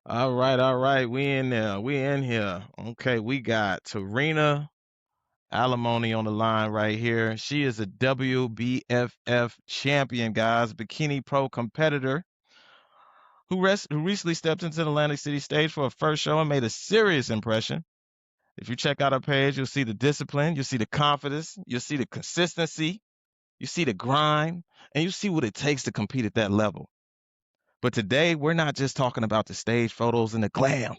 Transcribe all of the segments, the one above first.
All right. We in there. We in here. Okay, we got Tarina Alimony on the line right here. She is a WBFF champion, guys, bikini pro competitor who recently stepped into the Atlantic City stage for her first show and made a serious impression. If you check out her page, you'll see the discipline, you'll see the confidence, you'll see the consistency, you see the grind, and you see what it takes to compete at that level. But today, we're not just talking about the stage photos and the glam.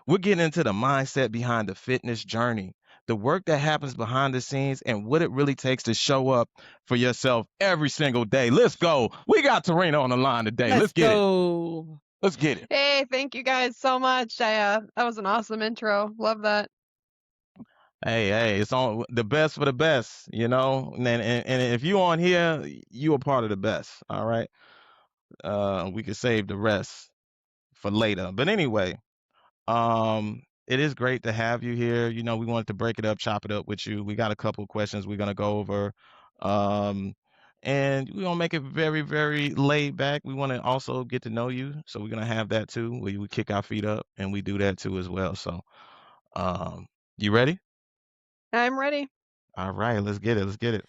We're getting into the mindset behind the fitness journey, the work that happens behind the scenes, and what it really takes to show up for yourself every single day. Let's go. We got Tarina on the line today. Let's Let's get it. go. Let's get it. Hey, thank you guys so much. That was an awesome intro. Love that. Hey, it's on the best for the best, you know. And if you on here, you are part of the best. All right. We can save the rest for later. But anyway, it is great to have you here. You know, we wanted to break it up, chop it up with you. We got a couple of questions we're gonna go over. Um, and we're gonna make it very, very laid back. We want to also get to know you, so we're gonna have that too. We kick our feet up, and we do that too as well. So, um, you ready? I'm ready. All right, let's get it. Let's get it.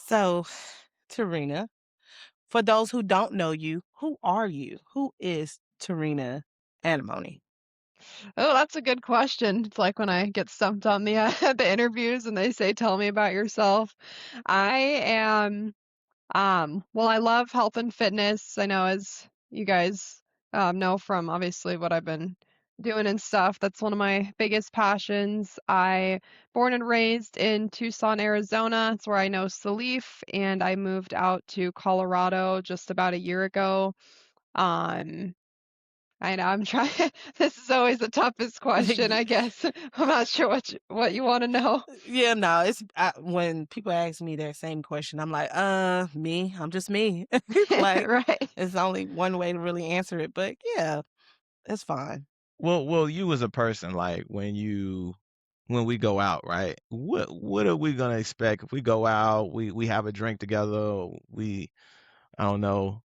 So, Tarina, for those who don't know you, who are you? Who is Tarina Alimony? Oh, that's a good question. It's like when I get stumped on the the interviews and they say, "Tell me about yourself." I am well, I love health and fitness. I know as you guys know from obviously what I've been doing and stuff, that's one of my biggest passions. I born and raised in Tucson, Arizona. It's where I know Salif, and I moved out to Colorado just about a year ago. Um, I know I'm trying. This is always the toughest question, I guess. I'm not sure what you want to know. Yeah, no, when people ask me that same question, I'm like, me. I'm just me. Like, Right. it's only one way to really answer it, but yeah, it's fine. Well, you as a person, like when we go out, right? What are we gonna expect if we go out? We have a drink together. Or I don't know.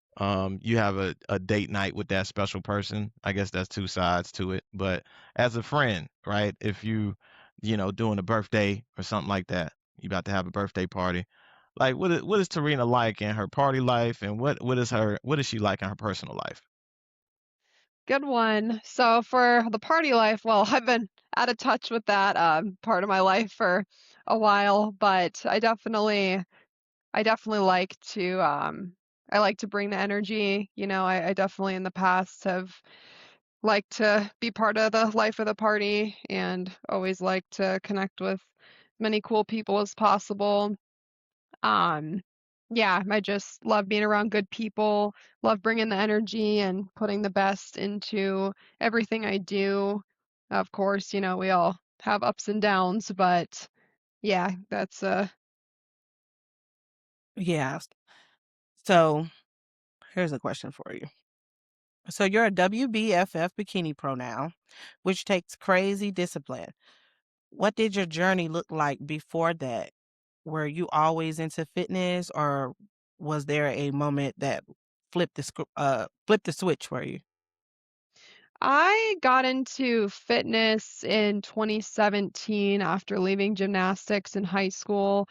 You have a date night with that special person. I guess that's two sides to it. But as a friend, right? If doing a birthday or something like that, you about to have a birthday party. Like, what is Tarina like in her party life, and what is she like in her personal life? Good one. So for the party life, well, I've been out of touch with that part of my life for a while, but I definitely like to I like to bring the energy. I definitely in the past have liked to be part of the life of the party and always like to connect with many cool people as possible. Um, yeah, I just love being around good people, love bringing the energy and putting the best into everything I do. Of course, we all have ups and downs, but yeah, that's Yeah. So, here's a question for you. So, you're a WBFF bikini pro now, which takes crazy discipline. What did your journey look like before that? Were you always into fitness, or was there a moment that flipped the switch for you? I got into fitness in 2017 after leaving gymnastics in high school.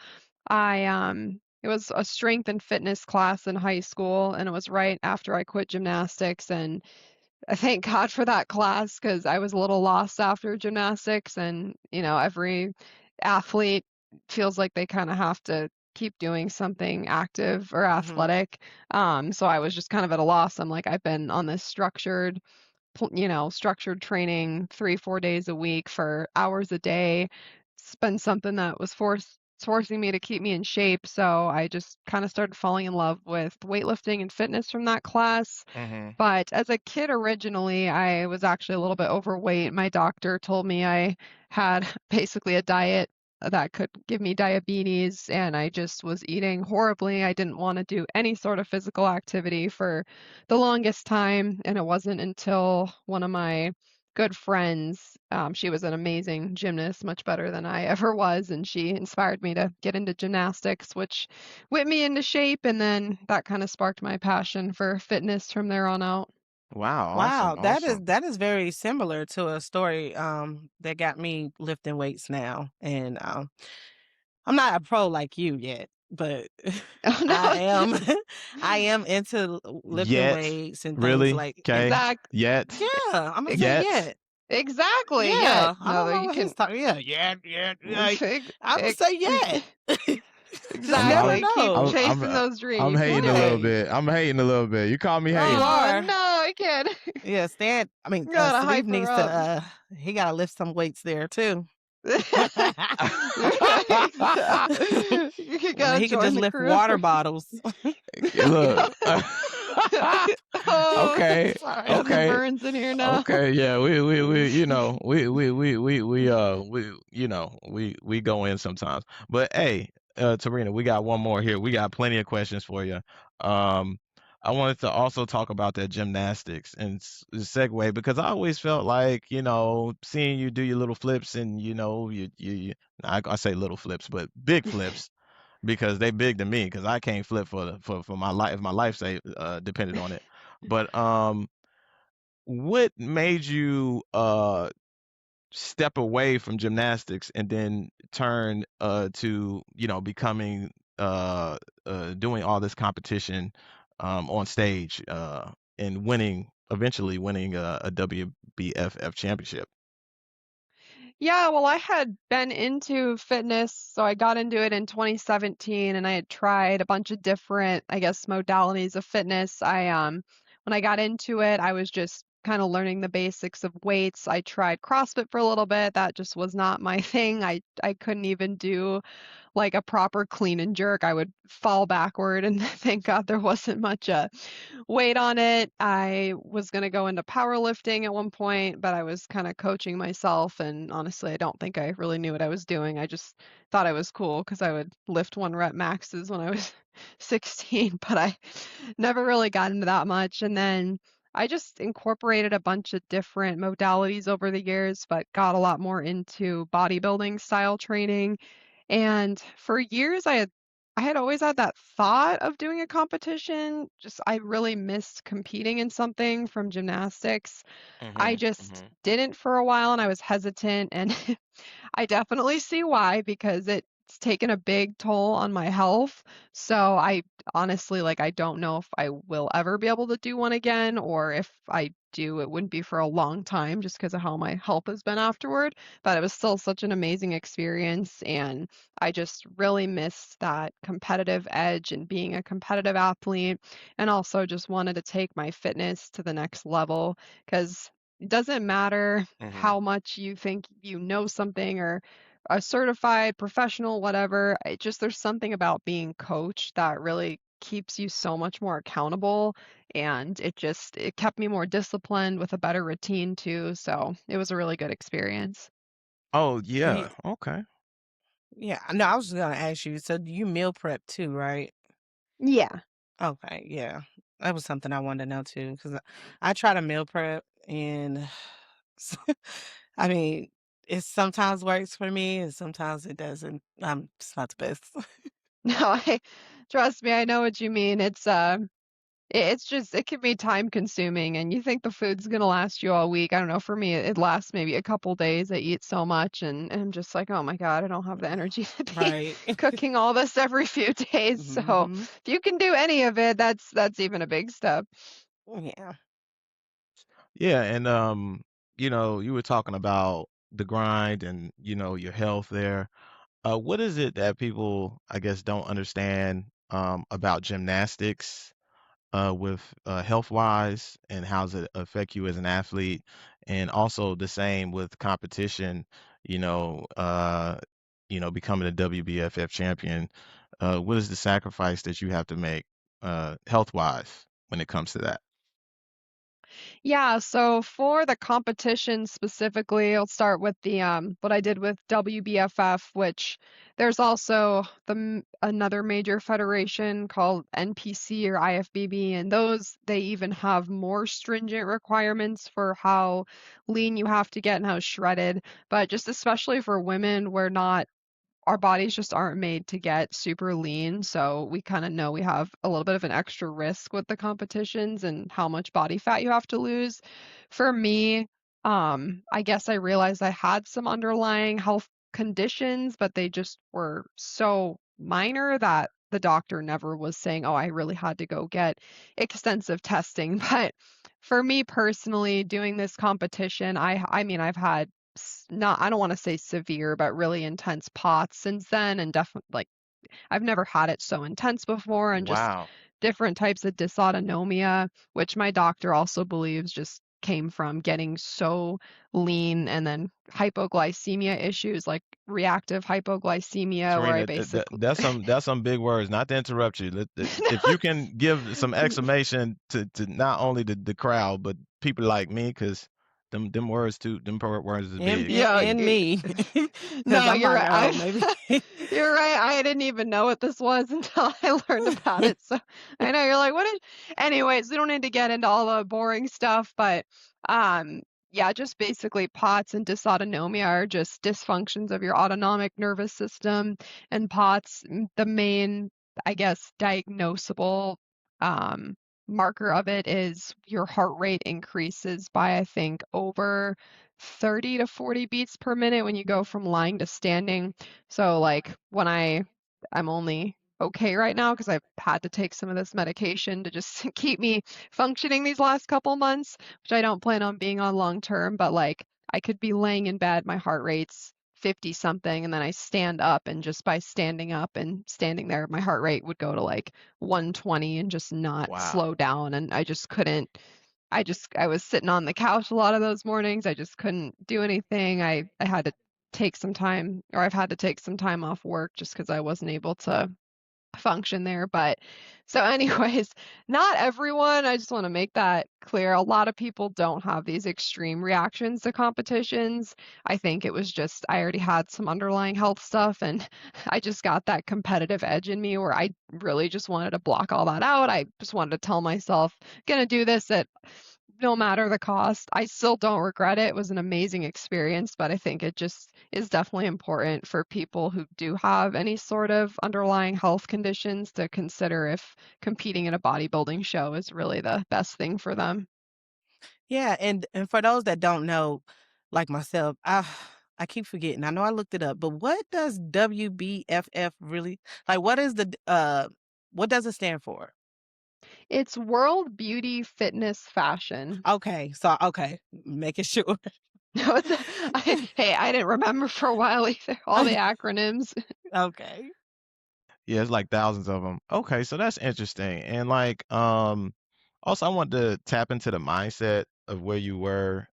It was a strength and fitness class in high school, and it was right after I quit gymnastics. And I thank God for that class because I was a little lost after gymnastics. And, every athlete feels like they kind of have to keep doing something active or Mhm. athletic. So I was just kind of at a loss. I'm like, I've been on this structured training 3, 4 days a week for hours a day. It's been something that was forcing me to keep me in shape. So I just kind of started falling in love with weightlifting and fitness from that class. Hmm. But as a kid, originally, I was actually a little bit overweight. My doctor told me I had basically a diet that could give me diabetes, and I just was eating horribly. I didn't want to do any sort of physical activity for the longest time, and it wasn't until one of my good friends, she was an amazing gymnast, much better than I ever was, and she inspired me to get into gymnastics, which whipped me into shape, and then that kind of sparked my passion for fitness from there on out. Wow, Wow, awesome, awesome. that is very similar to a story that got me lifting weights now. And I'm not a pro like you yet, but Oh I no. am I am into lifting Yet, weights and things really? like Okay. Exact. Yet, yeah, I'm gonna ex- say yet. yet. Exactly. Yeah. Yeah, I No, don't know you what he's can. talking. Yeah, yeah. I'm gonna ex- say yet. Just never I'm Exactly. Keep know. chasing those I'm dreams. hating a little Right. bit. I'm hating a little bit. You call me You hating. Oh are. no, I can't. Yeah, Stan. I mean, Gotta Salif hype her needs to. up. He gotta lift some weights there too. You I mean, gotta he could just join the lift crew. water bottles. Look. Oh, Okay. Sorry. getting the Okay. burns in here now. Okay. Yeah. We you know we we go in sometimes. But hey, Tarina, we got one more here. We got plenty of questions for you. Um, I wanted to also talk about that gymnastics and segue because I always felt like seeing you do your little flips and I say little flips, but big flips because they big to me because I can't flip for my life if my life say depended on it. But what made you step away from gymnastics and then turn to becoming doing all this competition on stage and eventually winning a WBFF championship? Yeah, well, I had been into fitness, so I got into it in 2017 and I had tried a bunch of different, I guess, modalities of fitness. When I got into it, I was just kind of learning the basics of weights. I tried CrossFit for a little bit. That just was not my thing. I couldn't even do like a proper clean and jerk. I would fall backward, and thank God there wasn't much weight on it. I was going to go into powerlifting at one point, but I was kind of coaching myself. And honestly, I don't think I really knew what I was doing. I just thought I was cool because I would lift 1 rep maxes when I was 16, but I never really got into that much. And then I just incorporated a bunch of different modalities over the years, but got a lot more into bodybuilding style training. And for years, I had always had that thought of doing a competition. Just I really missed competing in something from gymnastics. I Mhm. just Mhm. didn't for a while and I was hesitant and I definitely see why because it's taken a big toll on my health. So I honestly like I don't know if I will ever be able to do one again or if I do it wouldn't be for a long time just because of how my health has been afterward, but it was still such an amazing experience and I just really missed that competitive edge and being a competitive athlete and also just wanted to take my fitness to the next level because it doesn't matter Mhm. how much you think you know something or a certified professional, whatever. It just there's something about being coached that really keeps you so much more accountable and it kept me more disciplined with a better routine too. So it was a really good experience. Oh Ye- yeah. Okay. Yeah, no, I was just gonna ask you. So do you meal prep too, right? Yeah. Okay, yeah. That was something I wanted to know too, because I try to meal prep and I mean, it sometimes works for me and sometimes it doesn't. It's not the best. No, I trust me, I know what you mean. It's just it can be time consuming and you think the food's gonna last you all week. I don't know, for me it lasts maybe a couple days. I eat so much and I'm just like, "Oh my God, I don't have the energy to be Right. cooking all this every few days." So, Hmm. if you can do any of it, that's even a big step. Yeah. Yeah, and you were talking about the grind and your health there. What is it that people, I guess, don't understand about gymnastics with health wise, and how does it affect you as an athlete? And also the same with competition, you know, uh, becoming a WBFF champion. What is the sacrifice that you have to make health wise when it comes to that? Yeah, so for the competition specifically, I'll start with the what I did with WBFF, which there's also another major federation called NPC or IFBB, and those they even have more stringent requirements for how lean you have to get and how shredded. But just especially for women, we're not our bodies just aren't made to get super lean, so we kind of know we have a little bit of an extra risk with the competitions and how much body fat you have to lose. For me, I guess I realized I had some underlying health conditions, but they just were so minor that the doctor never was saying, "Oh, I really had to go get extensive testing." But for me personally, doing this competition, I mean, I've had not, I don't want to say severe, but really intense POTS since then, and definitely like I've never had it so intense before, and just Wow. different types of dysautonomia, which my doctor also believes just came from getting so lean, and then hypoglycemia issues like reactive hypoglycemia, where I Tarina, basically that's some big words. Not to interrupt you. If you can give some explanation to not only the crowd but people like me, because them words too, words is And big. and, Yeah, and me, because no, I'm you're like, right. oh, maybe. You're right. I didn't even know what this was until I learned about it. So I know you're like, what is, anyways, we don't need to get into all the boring stuff, but um, yeah, just basically POTS and dysautonomia are just dysfunctions of your autonomic nervous system. And POTS, the main, I guess, diagnosable um, marker of it is your heart rate increases by, I think, over 30 to 40 beats per minute when you go from lying to standing. So like when I'm only okay right now because I've had to take some of this medication to just keep me functioning these last couple months, which I don't plan on being on long term, but like I could be laying in bed, my heart rate's 50 something, and then I stand up, and just by standing up and standing there, my heart rate would go to like 120 and just not Wow. slow down. And I just couldn't, I was sitting on the couch a lot of those mornings. I just couldn't do anything. I had to take some time, or I've had to take some time off work just because I wasn't able to function there. But so, anyways, not everyone, I just want to make that clear. A lot of people don't have these extreme reactions to competitions. I think it was just I already had some underlying health stuff, and I just got that competitive edge in me where I really just wanted to block all that out. I just wanted to tell myself, gonna do this at no matter the cost. I still don't regret it. It was an amazing experience, but I think it just is definitely important for people who do have any sort of underlying health conditions to consider if competing in a bodybuilding show is really the best thing for them. Yeah, and for those that don't know, like myself, I keep forgetting. I know I looked it up, but what does WBFF really like? What does it stand for? It's World Beauty Fitness Fashion. Okay, so okay, making sure. No, it's hey, I didn't remember for a while either, all the acronyms. Okay. Yeah, it's like thousands of them. Okay, so that's interesting. And like, also I want to tap into the mindset of where you were,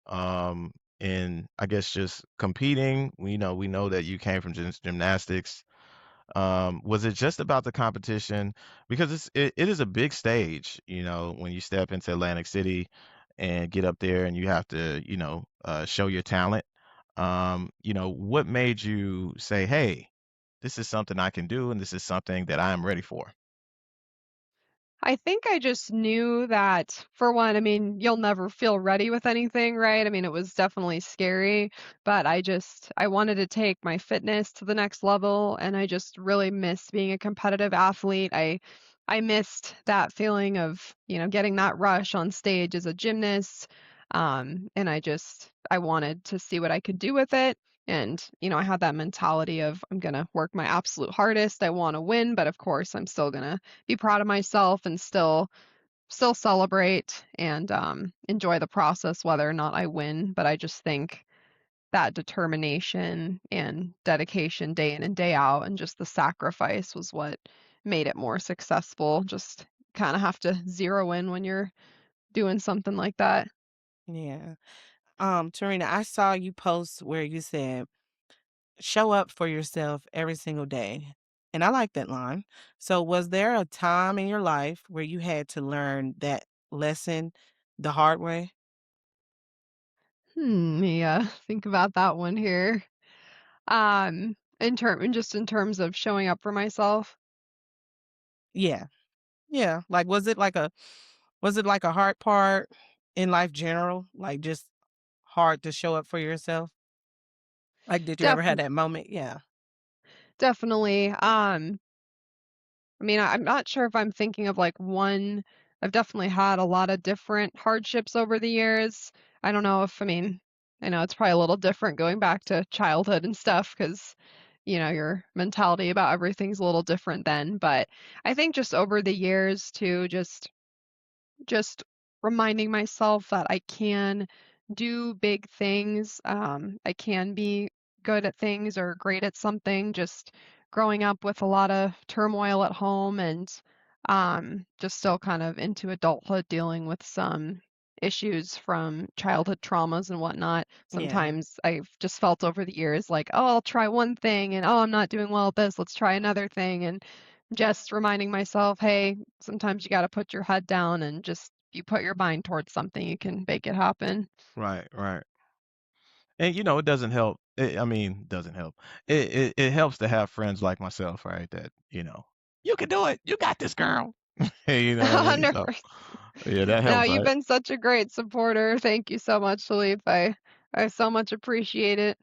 in I guess just competing. We know that you came from gymnastics. Was it just about the competition? Because it is a big stage, when you step into Atlantic City and get up there and you have to, show your talent. What made you say, "Hey, this is something I can do, and this is something that I am ready for"? I think I just knew that, for one, I mean, you'll never feel ready with anything, right? I mean, it was definitely scary, but I wanted to take my fitness to the next level, and I just really miss being a competitive athlete. I missed that feeling of, getting that rush on stage as a gymnast. And I wanted to see what I could do with it. And, I had that mentality of I'm going to work my absolute hardest. I want to win, but of course, I'm still going to be proud of myself and still celebrate and enjoy the process whether or not I win. But I just think that determination and dedication day in and day out, and just the sacrifice was what made it more successful. Just kind of have to zero in when you're doing something like that. Yeah. Tarina, I saw you post where you said, show up for yourself every single day. And I like that line. So, was there a time in your life where you had to learn that lesson the hard way? Yeah, think about that one here. In terms of showing up for myself. Yeah. Yeah. Like, was it like a hard part in life general? Like, just hard to show up for yourself? Like, did you ever have Definitely. that moment? Yeah. definitely. I mean, I'm not sure if I'm thinking of like one. I've definitely had a lot of different hardships over the years. I don't know if, I mean, I know it's probably a little different going back to childhood and stuff because, your mentality about everything's a little different then. But I think just over the years too, just reminding myself that I can do big things. I can be good at things or great at something. Just growing up with a lot of turmoil at home and just still kind of into adulthood dealing with some issues from childhood traumas and whatnot. Yeah. Sometimes I've just felt over the years like, oh, I'll try one thing and oh, I'm not doing well at this. Let's try another thing. And just reminding myself, hey, sometimes you got to put your head down and just you put your mind towards something, you can make it happen. Right, right. And it doesn't help. I mean, doesn't help. It helps to have friends like myself, right? That you can do it. You got this, girl. Hey, you know what I mean? So 100%. yeah, that No, helps, you've right? been such a great supporter. Thank you so much, Salif. I so much appreciate it.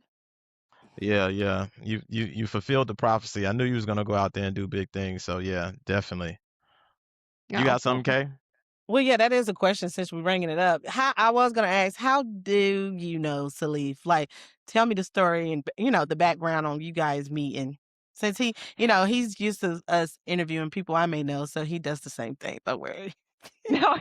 Yeah, yeah. You fulfilled the prophecy. I knew you was gonna go out there and do big things. So yeah, definitely. You Oh, got well, something, Kay? Well, yeah, that is a question since we're bringing it up. How I was gonna ask, how do you know Salif? Like, tell me the story and the background on you guys meeting. Since he's used to us interviewing people I may know, so he does the same thing. Don't worry. no.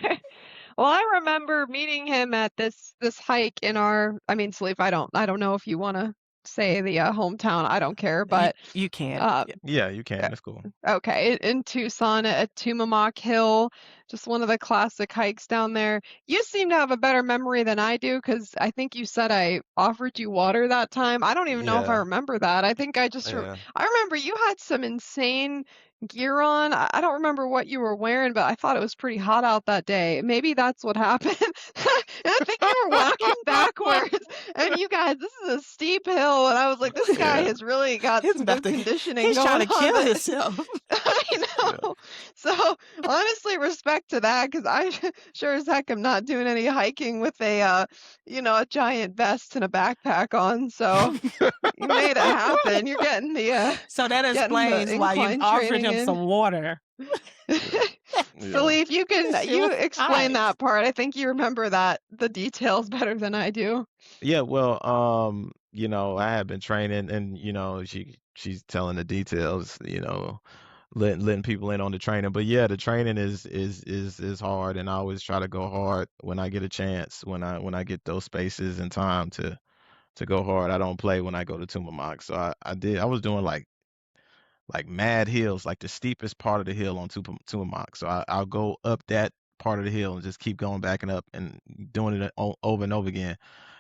Well, I remember meeting him at this hike in our, I mean, Salif, I don't know if you want to say the hometown. I don't care, You but you can. uh, Yeah. Yeah, you can. That's cool. okay, in Tucson at Tumamoc Hill, just one of the classic hikes down there. You seem to have a better memory than I do because I think you said I offered you water that time. I don't even know if I Yeah, remember that. I think yeah. I remember you had some insane gear on. I don't remember what you were wearing, but I thought it was pretty hot out that day. Maybe that's what happened. And I think you were walking backwards, and you guys, this is a steep hill, and I was like, this guy Yeah, has really got He's some about good to conditioning he's trying going to on, kill but himself. I yeah. know. So honestly, respect to that because I sure as heck am not doing any hiking with a giant vest and a backpack on. So you made it happen. You're getting the So that getting the explains why you incline offered training him in. some water. Yeah. Yeah. Salif, This shit you was explain hot. that part. I think you remember the details better than I do. Yeah, well, I had been training and she's telling the details, letting people in on the training. But yeah, the training is hard and I always try to go hard when I get a chance, when I get those spaces and time to go hard. I don't play when I go to Tumamox. So I was doing like mad hills, like the steepest part of the hill on Tumamox. So I'll go up that part of the hill and just keep going back and up and doing it over and over again.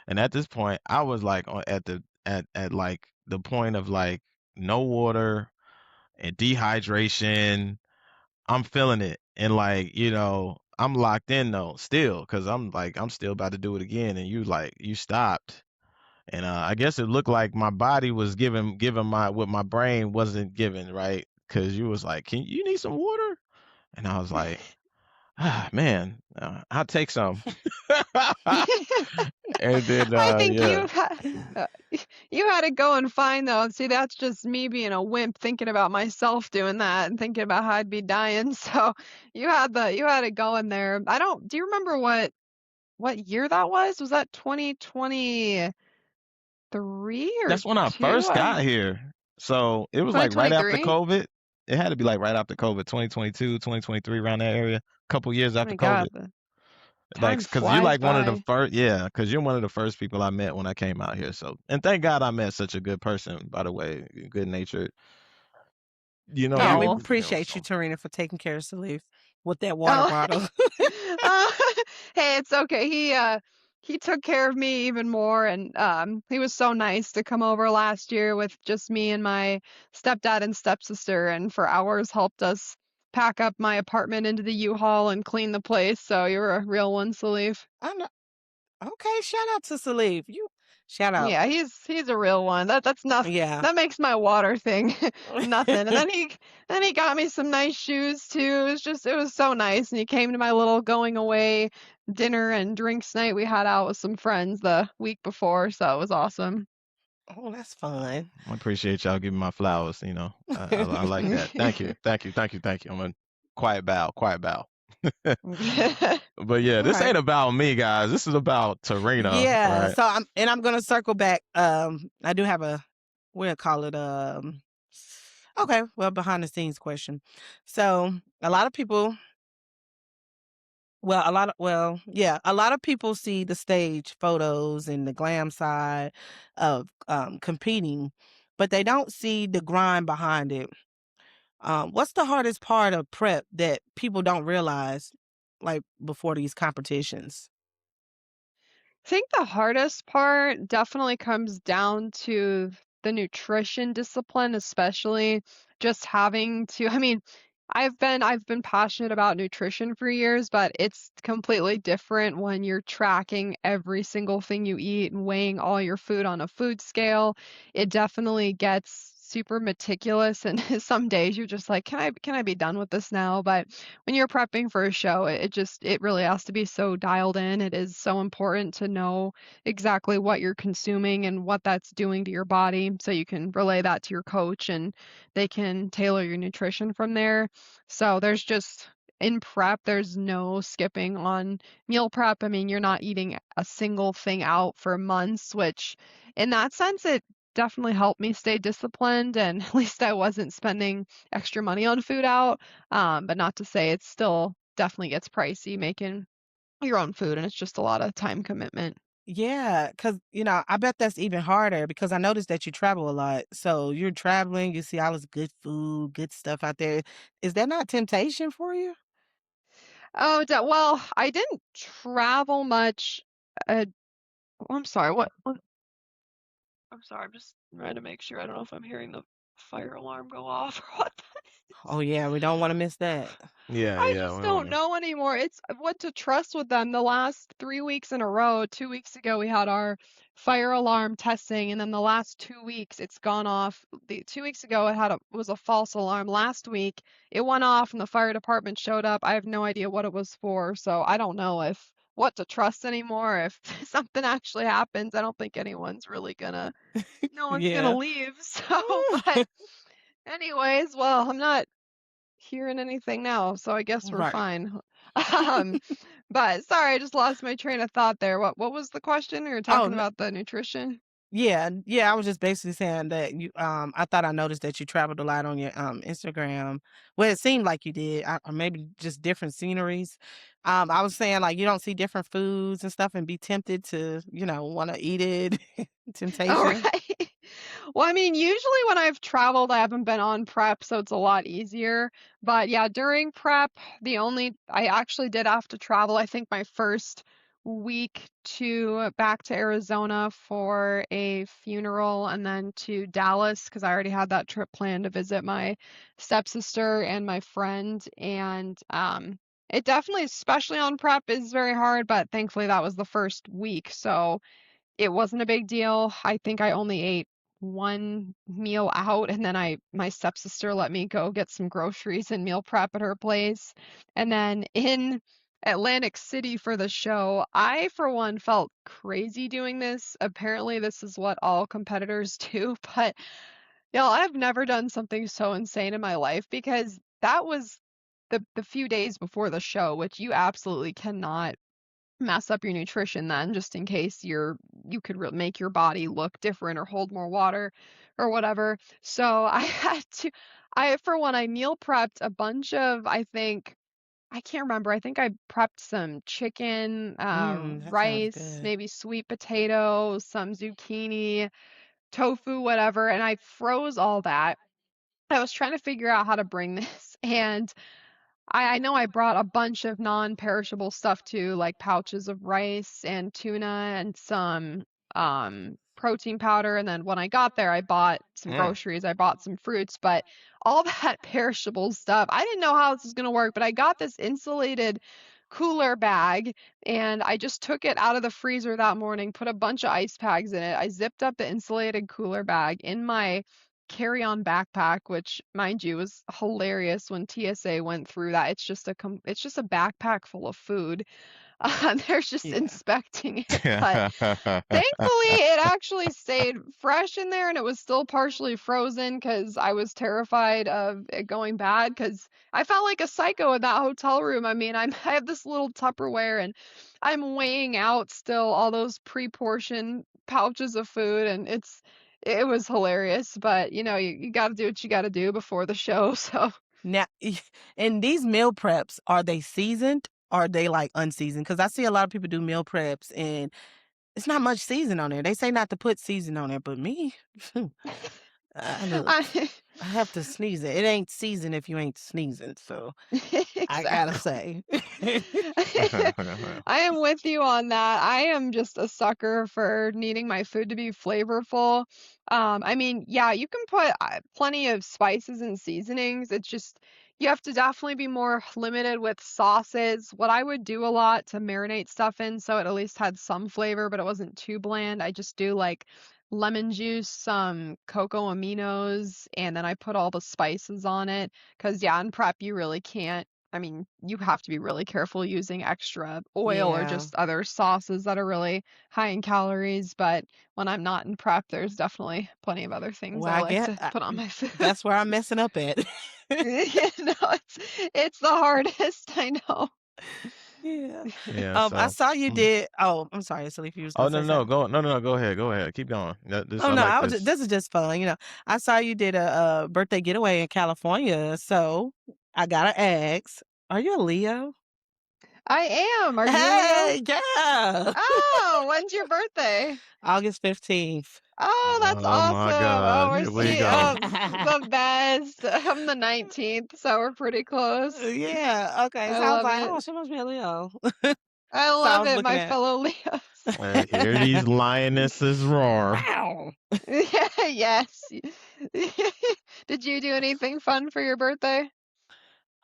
And at this point, I was like at like the point of like no water and dehydration. I'm feeling it, and like I'm locked in though still, because I'm still about to do it again, and you stopped. And I guess it looked like my body was giving my what my brain wasn't giving, right? Because you was like, "Can you need some water?" And I was like, "Ah, man, I'll take some." And then, I think yeah, uh, you had it going fine though. See, that's just me being a wimp thinking about myself doing that and thinking about how I'd be dying. So you had it going there. Do you remember what year that was? Was that 2023 or that's when I 2? first got here. So it was like right after 2023? COVID. It had to be like right after COVID, 2022, 2023, around that area. A couple years Oh after my COVID. God, the Like, time cause you flies like one of the by. first, yeah, cause you're one of the first people I met when I came out here. So, and thank God I met such a good person, by the way, good natured. Yeah, Oh, we well. appreciate you, So Tarina, for taking care of Salif with that water Oh, bottle. uh, hey, it's okay. He took care of me even more, and he was so nice to come over last year with just me and my stepdad and stepsister, and for hours helped us pack up my apartment into the U-Haul and clean the place. So you're a real one, Salif. I know. Okay, shout out to Salif. You shout out. Yeah, he's a real one. That's nothing. Yeah. That makes my water thing nothing. And then he got me some nice shoes too. It was so nice. And he came to my little going away dinner and drinks night we had out with some friends the week before, so it was awesome. Oh, that's fun. I appreciate y'all giving my flowers. I like that. Thank you, thank you, thank you, thank you. I'm a quiet bow, quiet bow. But yeah, All this right. ain't about me, guys. This is about Tarina, Yeah. right? So I'm gonna circle back. I do have a we'll call it okay, well, behind the scenes question. So a lot of people a lot of people see the stage photos and the glam side of competing, but they don't see the grind behind it. What's the hardest part of prep that people don't realize, like before these competitions? I think the hardest part definitely comes down to the nutrition discipline, especially just having to, I mean, I've been passionate about nutrition for years, but it's completely different when you're tracking every single thing you eat and weighing all your food on a food scale. It definitely gets super meticulous, and some days you're just like, can I be done with this now? But when you're prepping for a show, it really has to be so dialed in. It is so important to know exactly what you're consuming and what that's doing to your body so you can relay that to your coach and they can tailor your nutrition from there. So there's just in prep, there's no skipping on meal prep. I mean, you're not eating a single thing out for months, which in that sense, it definitely helped me stay disciplined. And at least I wasn't spending extra money on food out. But not to say it still definitely gets pricey making your own food, and it's just a lot of time commitment. Yeah, because I bet that's even harder because I noticed that you travel a lot. So you're traveling, you see all this good food, good stuff out there. Is that not temptation for you? Oh, well, I didn't travel much. I'm sorry. What? I'm sorry. I'm just trying to make sure. I don't know if I'm hearing the fire alarm go off or what. Oh yeah, we don't want to miss that. Yeah, I yeah. just don't know anymore. It's what to trust with them. The last 3 weeks in a row, 2 weeks ago, we had our fire alarm testing, and then the last 2 weeks, it's gone off. The 2 weeks ago, it was a false alarm. Last week, it went off, and the fire department showed up. I have no idea what it was for, so I don't know if what to trust anymore. If something actually happens, I don't think no one's gonna Yeah. leave. So, but anyways, well, I'm not hearing anything now, so I guess we're Right. fine. Um, but sorry, I just lost my train of thought there. What was the question? We were Oh, talking about the nutrition. yeah, yeah, I was just basically saying that I thought I noticed that you traveled a lot on your Instagram. Well, it seemed like you did, or maybe just different sceneries. I was saying like you don't see different foods and stuff and be tempted to, want to eat it. Oh, Temptation. right. Well, I mean, usually when I've traveled, I haven't been on prep, so it's a lot easier. But yeah, during prep, I actually did have to travel. I think my first week to back to Arizona for a funeral and then to Dallas because I already had that trip planned to visit my stepsister and my friend. And it definitely, especially on prep, is very hard, but thankfully that was the first week. So it wasn't a big deal. I think I only ate one meal out, and then my stepsister let me go get some groceries and meal prep at her place. And then in Atlantic City for the show, I for one felt crazy doing this. Apparently this is what all competitors do, but y'all, I've never done something so insane in my life because that was the few days before the show, which you absolutely cannot mess up your nutrition then just in case you could make your body look different or hold more water or whatever. So I had to I for one I meal prepped a bunch of I can't remember. I think I prepped some chicken, That sounds rice, good. maybe sweet potato, some zucchini, tofu, whatever, and I froze all that. I was trying to figure out how to bring this and I know I brought a bunch of non-perishable stuff too, like pouches of rice and tuna and some protein powder. And then when I got there, I bought some Mm. groceries, I bought some fruits, but all that perishable stuff, I didn't know how this was going to work, but I got this insulated cooler bag and I just took it out of the freezer that morning, put a bunch of ice packs in it. I zipped up the insulated cooler bag in my carry-on backpack, which mind you was hilarious when TSA went through that. It's just a backpack full of food. They're just Yeah. inspecting it, but thankfully, it actually stayed fresh in there and it was still partially frozen because I was terrified of it going bad because I felt like a psycho in that hotel room. I mean, I have this little Tupperware and I'm weighing out still all those pre-portioned pouches of food and it was hilarious, but you got to do what you got to do before the show. So Now, and these meal preps, are they seasoned? Or are they like unseasoned? Because I see a lot of people do meal preps and it's not much season on there. They say not to put season on there, but me, I look, I I have to sneeze it. It ain't season if you ain't sneezing. So I gotta exactly. say. I am with you on that. I am just a sucker for needing my food to be flavorful. I mean, yeah, you can put plenty of spices and seasonings. It's just you have to definitely be more limited with sauces. What I would do a lot to marinate stuff in so it at least had some flavor, but it wasn't too bland. I just do like lemon juice, some cocoa aminos, and then I put all the spices on it. Because, yeah, in prep, you really can't. I mean, you have to be really careful using extra oil or Yeah. just other sauces that are really high in calories. But when I'm not in prep, there's definitely plenty of other things Well, I I like get to put on my food. that's where I'm messing up at. Yeah, no, it's the hardest, I know. Yeah. Yeah, I so saw you mhm. did. Oh, I'm sorry, Salif, you was Oh, gonna no, say no, something. go ahead, go ahead. Keep going. This Oh I no, like I was. this. This is just fun. I saw you did a birthday getaway in California, so I gotta ask: are you a Leo? I am. Are you a Leo? Hey, yeah. Oh, when's your birthday? August 15th. Oh, that's Oh awesome. my Oh, God. we're Here we see go. the best. I'm the 19th, so we're pretty close. Yeah. Okay. I So I was love like, it. oh, she must be a Leo. I So I love was it, looking my at. fellow Leos. Here these lionesses roar. Wow. Yeah, yes. Did you do anything fun for your birthday?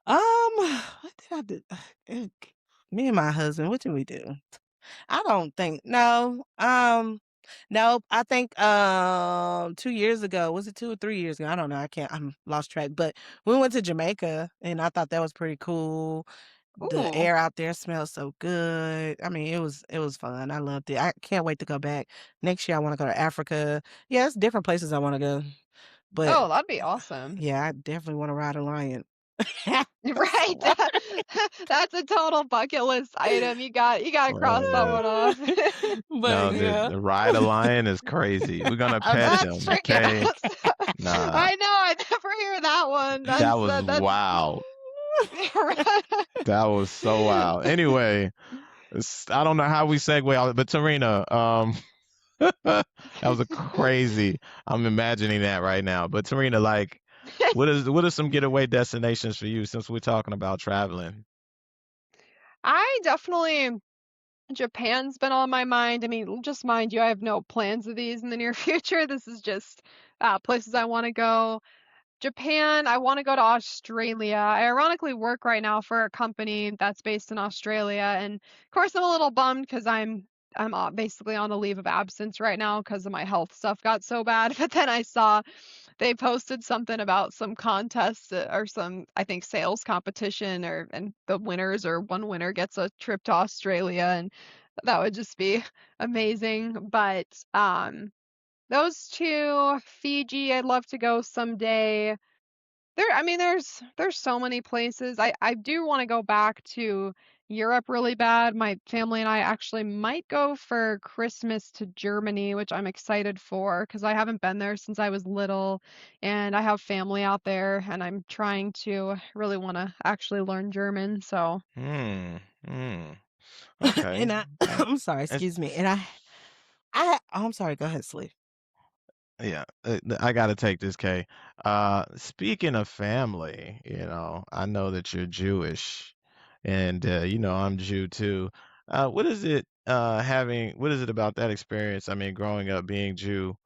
What did I do? Uh, Me and my husband, what did we do? I don't think no. Nope. I think 2 years ago, was it 2 or 3 years ago? I don't know. I'm lost track. But we went to Jamaica and I thought that was pretty cool. The Ooh. air out there smells so good. I mean, it was fun. I loved it. I can't wait to go back. Next year I want to go to Africa. Yeah, it's different places I want to go. But Oh, that'd be awesome. yeah, I definitely want to ride a lion. I Right. swear. That's a total bucket list item. You gotta cross that Uh, one off. But no, yeah. the ride a lion is crazy. We're gonna pet That's them, freaking okay? awesome. Nah, I know, I never hear that one. that That's was that's wild. That was so wild. Anyway, I don't know how we segue out, but Tarina, that was a crazy. I'm imagining that right now. But Tarina, like, what are some getaway destinations for you since we're talking about traveling? I definitely Japan's been on my mind. I mean, just mind you, I have no plans of these in the near future. This is just places I want to go. Japan, I want to go to Australia. I ironically work right now for a company that's based in Australia, and of course I'm a little bummed because I'm basically on a leave of absence right now because of my health stuff got so bad. But then I saw they posted something about some contest or some I think sales competition and the winners or one winner gets a trip to Australia and that would just be amazing. But those two, Fiji, I'd love to go someday. I mean, there's so many places. I do want to go back to Europe really bad. My family and I actually might go for Christmas to Germany, which I'm excited for because I haven't been there since I was little, and I have family out there, and I'm trying to really want to actually learn German. So, Hmm. Hmm. Okay. And I Uh, I'm sorry, it's, excuse me. And I'm sorry, go ahead, Sleep. yeah, I got to take this, Kay. Speaking of family, I know that you're Jewish, and I'm Jew too. What is it about that experience? I mean, growing up being Jew,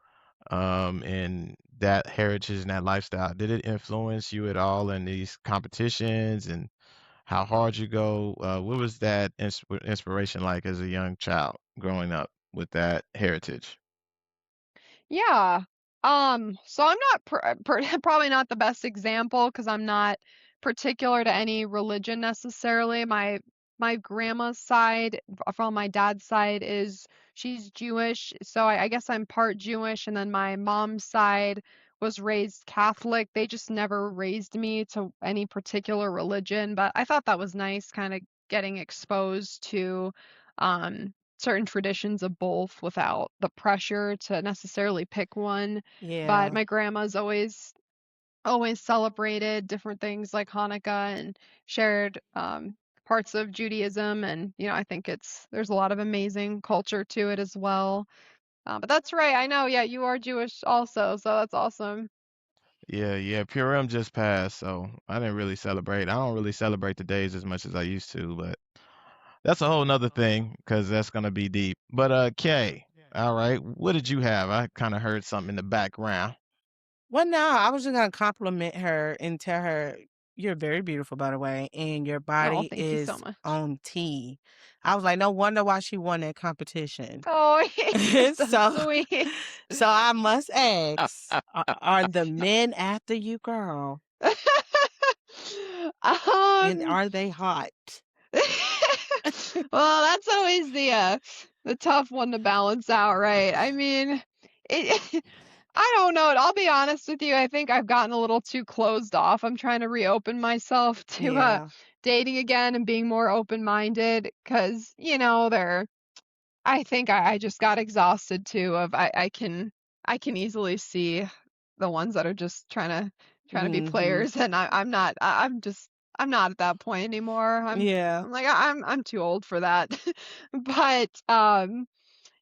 and that heritage and that lifestyle, did it influence you at all in these competitions and how hard you go? What was that inspiration like as a young child growing up with that heritage? yeah. So I'm not probably not the best example because I'm not particular to any religion necessarily. my grandma's side, from my dad's side, is she's Jewish, so I guess I'm part Jewish, and then my mom's side was raised Catholic. They just never raised me to any particular religion, but I thought that was nice, kind of getting exposed to certain traditions of both without the pressure to necessarily pick one. But Yeah. my grandma's always celebrated different things like Hanukkah and shared parts of Judaism. And, I think there's a lot of amazing culture to it as well. But that's right. I know. Yeah, you are Jewish also. So that's awesome. Yeah, yeah. Purim just passed, so I didn't really celebrate. I don't really celebrate the days as much as I used to, but that's a whole nother thing because that's gonna be deep. But Kay, all right, what did you have? I kind of heard something in the background. Well, no, I was just gonna compliment her and tell her you're very beautiful, by the way, and your Oh, body thank you so is much. on T. I was like, no wonder why she won that competition. Oh, you're so so, sweet. so I must ask, are the men after you, girl? And um, are they hot? well, that's always the tough one to balance out, right? I mean, it I don't know. I'll be honest with you. I think I've gotten a little too closed off. I'm trying to reopen myself to Yeah. dating again and being more open-minded because, I think I just got exhausted too of I can easily see the ones that are just trying to be Hmm. players, and I'm not. I'm not at that point anymore. Yeah. I'm like I'm too old for that. But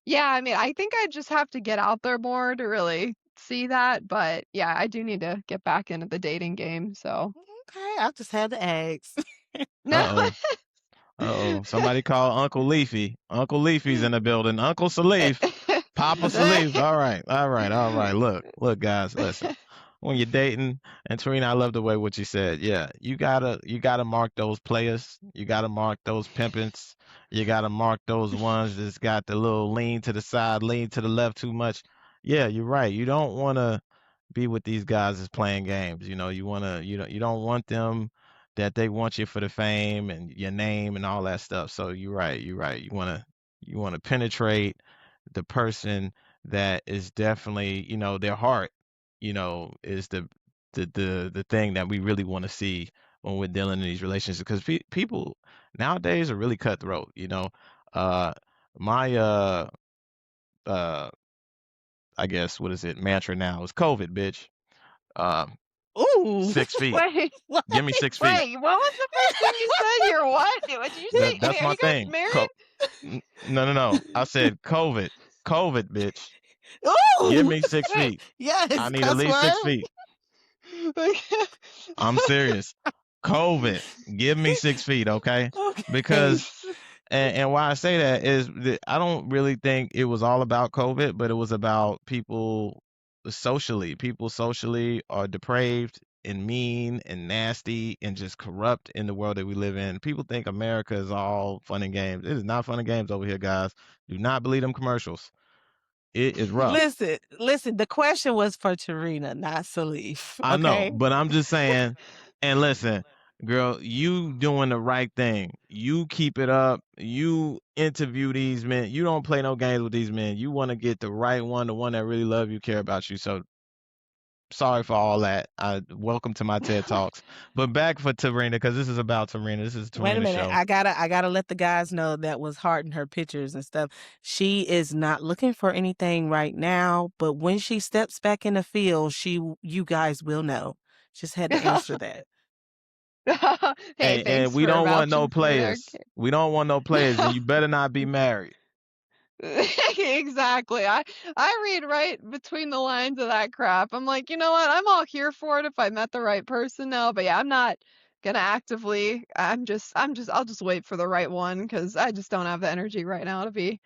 yeah, I mean, I think I just have to get out there more to really see that. But yeah, I do need to get back into the dating game. So Okay, I just had to ask. no. Uh-oh. Uh-oh. Somebody call Uncle Leafy. Uncle Leafy's in the building. Uncle Salif. Papa Salif. All right. All right. All right. Look, guys, listen. When you're dating, and Tarina, I love the way what you said. Yeah, you gotta mark those players. You gotta mark those pimpins. You gotta mark those ones that's got the little lean to the side, lean to the left too much. Yeah, you're right. You don't wanna be with these guys that's playing games. You don't want them that they want you for the fame and your name and all that stuff. So you're right, you're right. You wanna penetrate the person that is definitely, their heart, is the thing that we really want to see when we're dealing in these relationships because people nowadays are really cutthroat. Uh my uh I guess what is it mantra now is COVID, bitch. uh Ooh. 6 feet. Wait, What? Give me 6 feet. wait. What was the first thing you said? You're what? What did you say? Wait, That's are my you guys thing. married? No, no, no. I said COVID. COVID, bitch. Give Ooh. me 6 feet. I Yes, need at cuss least word. 6 feet. I'm serious. COVID. Give me 6 feet, okay? Okay. Because and why I say that is that I don't really think it was all about COVID, but it was about people socially. People socially are depraved and mean and nasty and just corrupt in the world that we live in. People think America is all fun and games. It is not fun and games over here, guys. Do not believe them commercials. It is rough. Listen, the question was for Tarina, not Salif. I know, Okay. but I'm just saying, and listen, girl, you doing the right thing. You keep it up. You interview these men. You don't play no games with these men. You want to get the right one, the one that really love you, care about you. So sorry for all that. Welcome to my TED Talks. But back for Tarina, because this is about Tarina. This is Wait a Tarina's minute. show. I gotta let the guys know that was heart in her pictures and stuff. She is not looking for anything right now, but when she steps back in the field, you guys will know. Just had to answer that. Hey, And thanks we for don't want no vouching for me there. players. We don't want no players, and you better not be married. Exactly. I read right between the lines of that crap. I'm like, you know what? I'm all here for it if I met the right person now. But yeah, I'm not gonna actively. I'll just wait for the right one because I just don't have the energy right now to be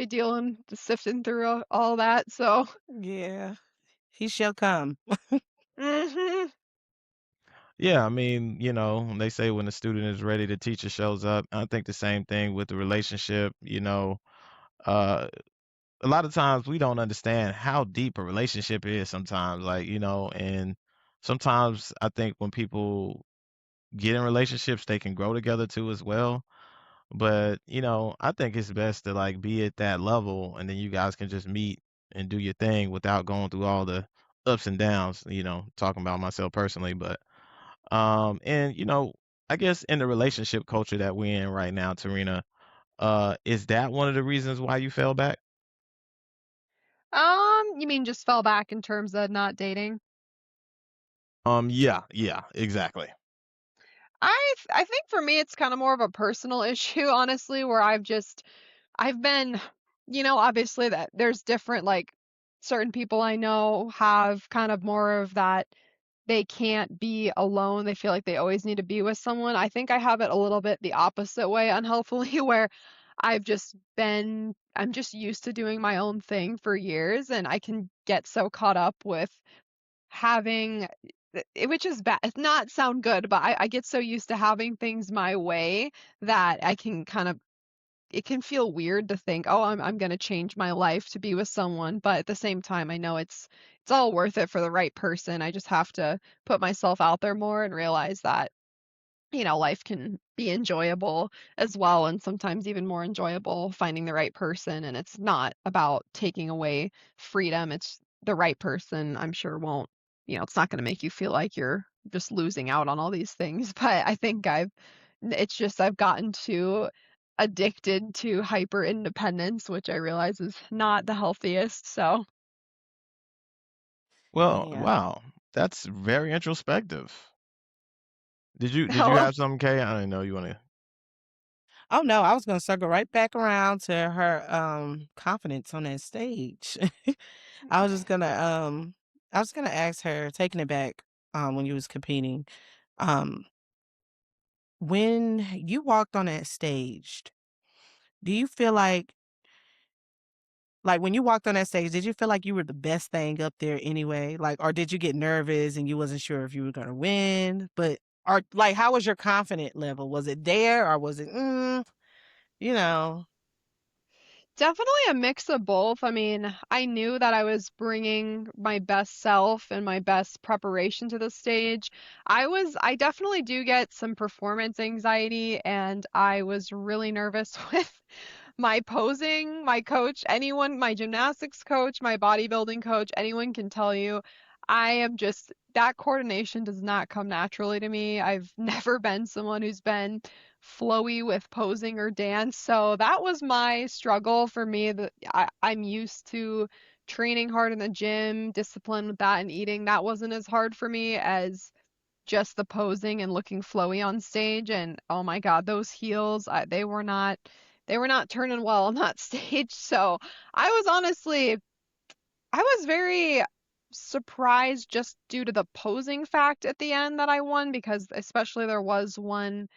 dealing, to sifting through all that. So, Yeah, he shall come. hmm Yeah, I mean, they say when the student is ready, the teacher shows up. I think the same thing with the relationship. Uh, a lot of times we don't understand how deep a relationship is sometimes, like, and sometimes I think when people get in relationships, they can grow together too as well. But, I think it's best to like be at that level and then you guys can just meet and do your thing without going through all the ups and downs, talking about myself personally, but and I guess in the relationship culture that we're in right now, Tarina, is that one of the reasons why you fell back? You mean just fell back in terms of not dating? Yeah, yeah, exactly. I think for me it's kind of more of a personal issue, honestly, where I've been, obviously that there's different like certain people I know have kind of more of that they can't be alone. They feel like they always need to be with someone. I think I have it a little bit the opposite way, unhealthily, where I'm just used to doing my own thing for years, and I can get so caught up with having which is bad, not sound good, but I get so used to having things my way that I can kind of it can feel weird to think, "Oh, I'm gonna change my life to be with someone," but at the same time, I know it's all worth it for the right person. I just have to put myself out there more and realize that, life can be enjoyable as well, and sometimes even more enjoyable finding the right person, and it's not about taking away freedom. It's the right person, I'm sure won't, it's not gonna make you feel like you're just losing out on all these things, but I think it's just I've gotten too addicted to hyper independence, which I realize is not the healthiest. So, Well, Yeah. wow, that's very introspective. Did you well, have something, Kay? I didn't know you want to. Oh no, I was gonna circle right back around to her confidence on that stage. I was just gonna I was gonna ask her, taking it back, when you was competing, um, when you walked on that stage, do you feel like when you walked on that stage, did you feel like you were the best thing up there anyway? Like, or did you get nervous and you wasn't sure if you were gonna win? But or like, how was your confident level? Was it there or was it, you know? definitely a mix of both. I mean, I knew that I was bringing my best self and my best preparation to the stage. I definitely do get some performance anxiety, and I was really nervous with my posing. My coach, anyone, my gymnastics coach, my bodybuilding coach, anyone can tell you, I am just, that coordination does not come naturally to me. I've never been someone who's been flowy with posing or dance. So that was my struggle for me. I'm used to training hard in the gym, discipline with that and eating. That wasn't as hard for me as just the posing and looking flowy on stage. And oh my God, those heels, they were not turning well on that stage. So I was honestly, I was very surprised just due to the posing fact at the end that I won, because especially there was one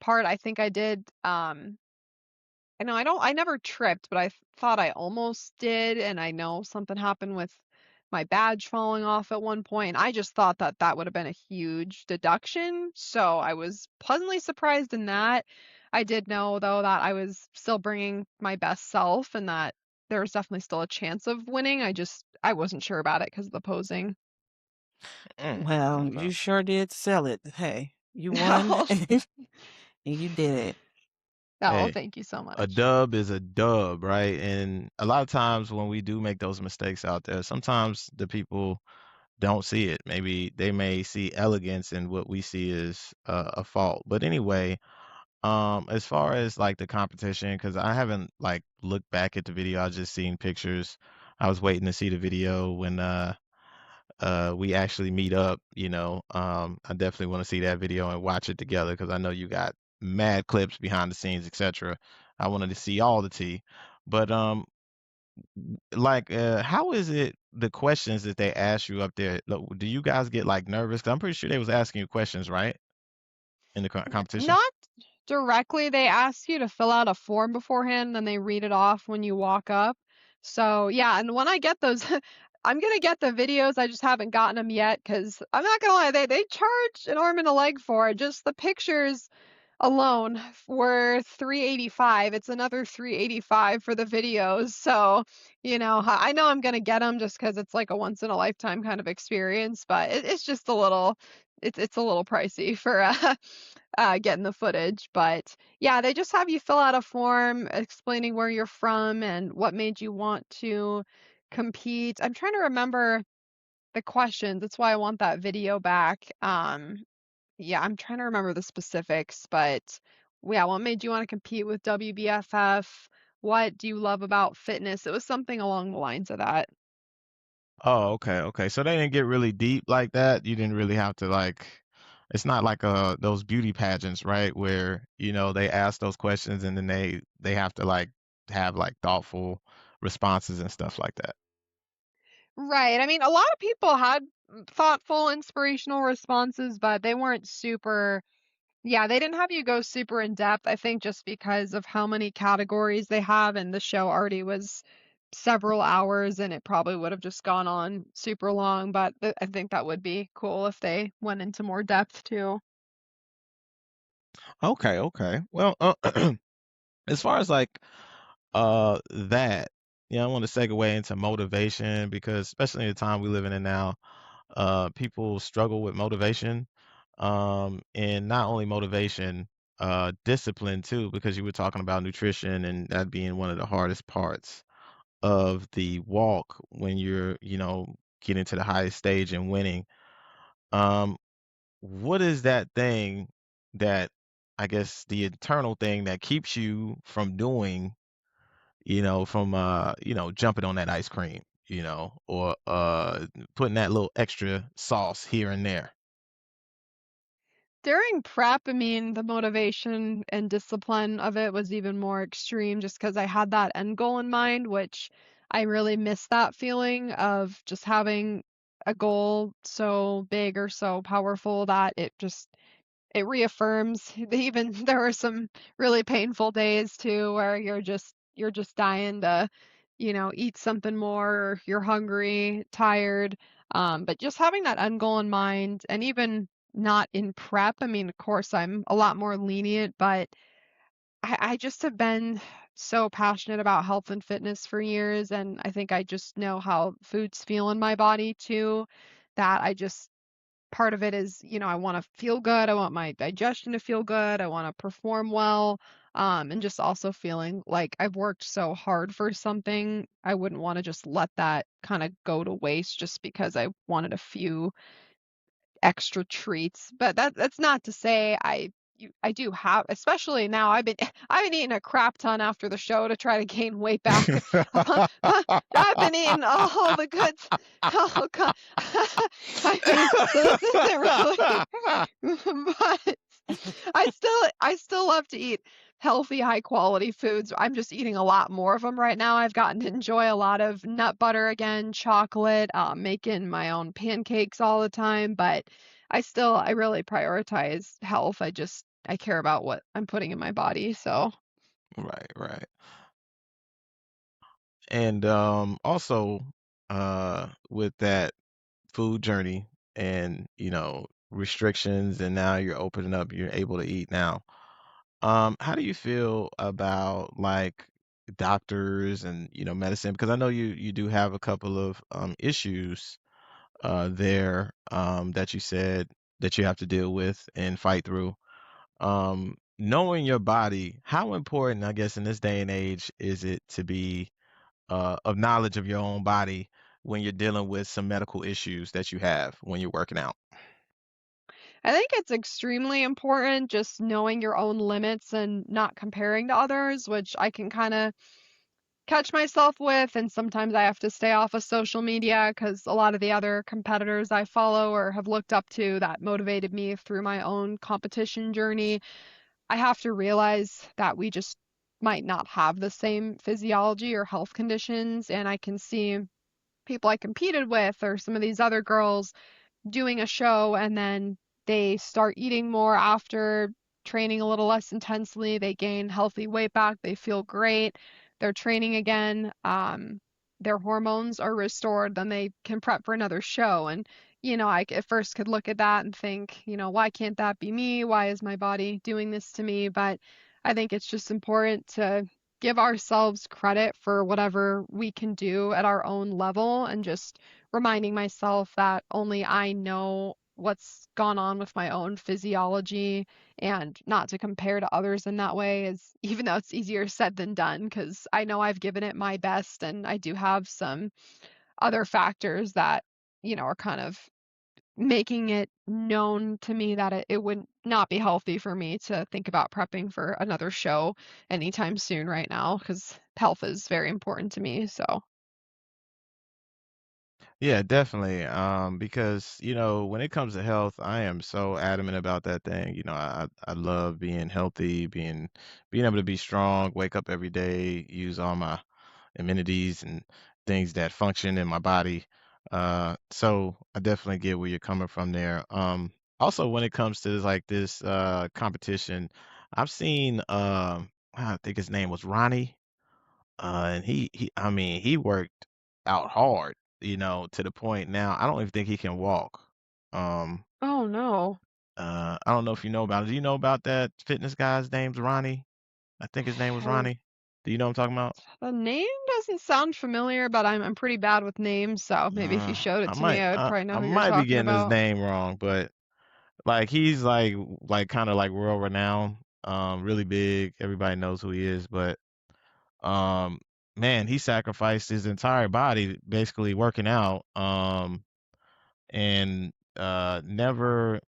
part I think I did I know I never tripped, but thought I almost did, and I know something happened with my badge falling off at one point. I just thought that that would have been a huge deduction, so I was pleasantly surprised in that. I did know though that I was still bringing my best self and that there was definitely still a chance of winning. I wasn't sure about it because of the posing. Well, Okay. you sure did sell it. Hey, you won and you did it. Oh, Hey, thank you so a much. dub is a dub, right? And a lot of times when we do make those mistakes out there, sometimes the people don't see it. Maybe they may see elegance in what we see as a fault. But anyway, as far as like the competition, because I haven't like looked back at the video, I just seen pictures. I was waiting to see the video when we actually meet up. I definitely want to see that video and watch it together because I know you got mad clips behind the scenes, etc. I wanted to see all the tea, but like, how is it the questions that they ask you up there? Do you guys get like nervous? 'Cause I'm pretty sure they was asking you questions, right, in the competition? Not directly. They ask you to fill out a form beforehand, then they read it off when you walk up. So, yeah, and when I get those, I'm gonna get the videos. I just haven't gotten them yet because I'm not gonna lie, they charge an arm and a leg for it. Just the pictures alone were 385. It's another 385 for the videos. So, I know I'm gonna get them just because it's like a once in a lifetime kind of experience, but it's just a little. it's a little pricey for getting the footage. But yeah, they just have you fill out a form explaining where you're from and what made you want to compete. I'm trying to remember the questions. That's why I want that video back. Yeah, I'm trying to remember the specifics, but yeah, what made you want to compete with WBFF? What do you love about fitness? It was something along the lines of that. Oh, okay, okay. So they didn't get really deep like that. You didn't really have to like it's not like those beauty pageants, right? Where, they ask those questions and then they have to like have like thoughtful responses and stuff like that. Right. I mean, a lot of people had thoughtful, inspirational responses, but they weren't super, yeah, they didn't have you go super in depth, I think just because of how many categories they have, and the show already was several hours and it probably would have just gone on super long, but I think that would be cool if they went into more depth too. Okay, okay. Well, as far as like that, I want to segue into motivation because especially in the time we're living in now, people struggle with motivation. And not only motivation, discipline too, because you were talking about nutrition and that being one of the hardest parts of the walk when you're, getting to the highest stage and winning. Um, what is that thing that I guess the internal thing that keeps you from doing, from jumping on that ice cream, or putting that little extra sauce here and there? During prep, I mean, the motivation and discipline of it was even more extreme just because I had that end goal in mind, which I really miss that feeling of just having a goal so big or so powerful that it reaffirms. Even there were some really painful days too where you're just dying to, eat something more, or you're hungry, tired. But just having that end goal in mind, and even not in prep. I mean, of course, I'm a lot more lenient, but I just have been so passionate about health and fitness for years, and I think I just know how foods feel in my body too, that I just part of it is, I want to feel good. I want my digestion to feel good. I want to perform well. And just also feeling like I've worked so hard for something. I wouldn't want to just let that kind of go to waste just because I wanted a few extra treats. But that's not to say I do have, especially now. I've been eating a crap ton after the show to try to gain weight back. I've been eating all the goods. Oh God. I mean, so this isn't really, but I still love to eat healthy, high quality foods. I'm just eating a lot more of them right now. I've gotten to enjoy a lot of nut butter again, chocolate, making my own pancakes all the time, but I really prioritize health. I care about what I'm putting in my body. So Right, right. And also with that food journey and, restrictions and now you're opening up, you're able to eat now. How do you feel about like doctors and, medicine? Because I know you do have a couple of issues there that you said that you have to deal with and fight through. Knowing your body, how important, I guess, in this day and age is it to be of knowledge of your own body when you're dealing with some medical issues that you have when you're working out? I think it's extremely important just knowing your own limits and not comparing to others, which I can kind of catch myself with. And sometimes I have to stay off of social media because a lot of the other competitors I follow or have looked up to that motivated me through my own competition journey, I have to realize that we just might not have the same physiology or health conditions. And I can see people I competed with or some of these other girls doing a show and then they start eating more after training a little less intensely. They gain healthy weight back. They feel great. They're training again. Their hormones are restored. Then they can prep for another show. And, I at first could look at that and think, why can't that be me? Why is my body doing this to me? But I think it's just important to give ourselves credit for whatever we can do at our own level and just reminding myself that only I know what's gone on with my own physiology and not to compare to others in that way is even though it's easier said than done because I know I've given it my best and I do have some other factors that, are kind of making it known to me that it would not be healthy for me to think about prepping for another show anytime soon right now because health is very important to me. So, Yeah, definitely. Because when it comes to health, I am so adamant about that thing. I love being healthy, being able to be strong, wake up every day, use all my amenities and things that function in my body. So I definitely get where you're coming from there. Also when it comes to like this competition, I've seen I think his name was Ronnie. And I mean, he worked out hard, to the point now I don't even think he can walk. Um, oh no. I don't know if you know about it. Do you know about that fitness guy's name's Ronnie? I think his name was I, Ronnie. Do you know what I'm talking about? the name doesn't sound familiar, but I'm pretty bad with names, so maybe if you showed it I to me, might I would I, probably know I who you're might be talking getting his about. name wrong, but like he's like kind of like world renowned, really big. Everybody knows who he is, but um man, he sacrificed his entire body basically working out. And never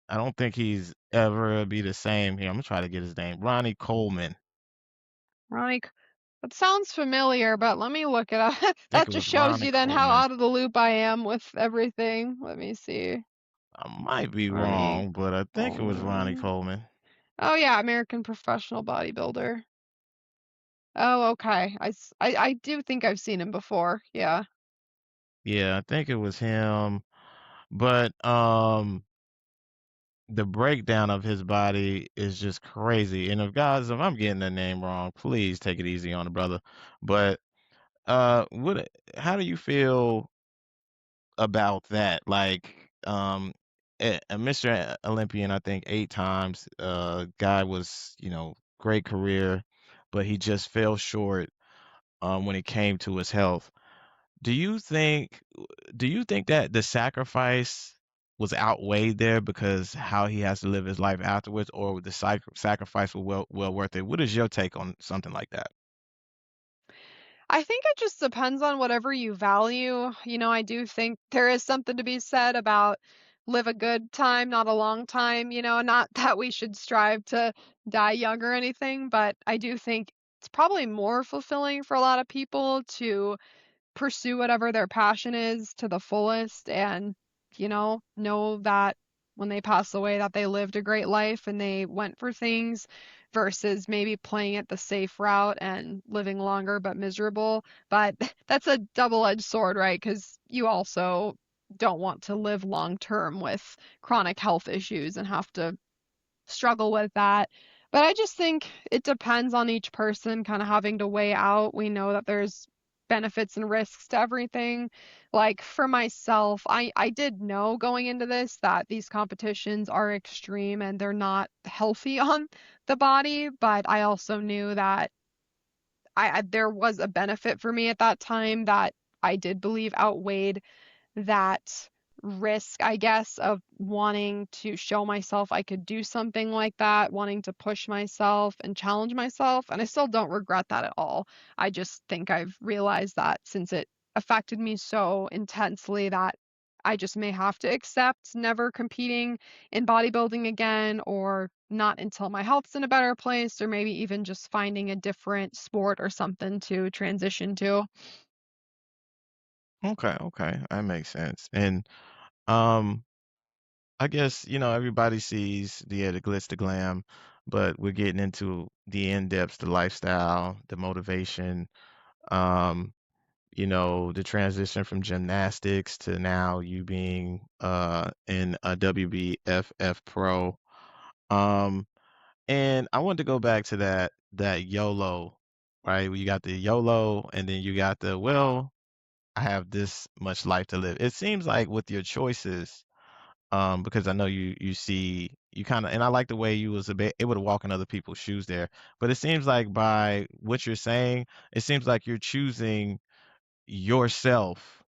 I don't think he's ever be the same here. I'm gonna try to get his name. Ronnie Coleman. I Ronnie, that sounds familiar, but let me look it up. think That it just was shows Ronnie you then how Coleman. out of the loop I am with everything. Let me see. I might be Ronnie wrong, but I think it was Ronnie Coleman. Coleman. Oh yeah, American professional bodybuilder. Oh, okay. I do think I've seen him before. Yeah. Yeah, I think it was him. But the breakdown of his body is just crazy. And if guys, if I'm getting the name wrong, please take it easy on the brother. But what how do you feel about that? Like, a Mr. Olympian, I think 8 times. Guy was, great career, but he just fell short when it came to his health. Do you think, do you think that the sacrifice was outweighed there because how he has to live his life afterwards, or the sacrifice was well worth it? What is your take on something like that? I think it just depends on whatever you value. I do think there is something to be said about live a good time, not a long time, not that we should strive to die young or anything, but I do think it's probably more fulfilling for a lot of people to pursue whatever their passion is to the fullest and, know that when they pass away that they lived a great life and they went for things versus maybe playing it the safe route and living longer but miserable. But that's a double-edged sword, right? Because you also don't want to live long term with chronic health issues and have to struggle with that. But I just think it depends on each person kind of having to weigh out. We know that there's benefits and risks to everything. Like for myself, I did know going into this that these competitions are extreme and they're not healthy on the body, but I also knew that there was a benefit for me at that time that I did believe outweighed that risk, I guess, of wanting to show myself I could do something like that, wanting to push myself and challenge myself. And I still don't regret that at all. I just think I've realized that since it affected me so intensely that I just may have to accept never competing in bodybuilding again or not until my health's in a better place or maybe even just finding a different sport or something to transition to. Okay, okay, that makes sense. And um, I guess, everybody sees the glitz, the glam, but we're getting into the in-depth, the lifestyle, the motivation, um, the transition from gymnastics to now you being in a WBFF pro. Um, and I wanted to go back to that YOLO, right? Where you got the YOLO and then you got the, well, I have this much life to live. It seems like with your choices, because I know you see you kind of, and I like the way you was a bit able to walk in other people's shoes there. But it seems like by what you're saying, it seems like you're choosing yourself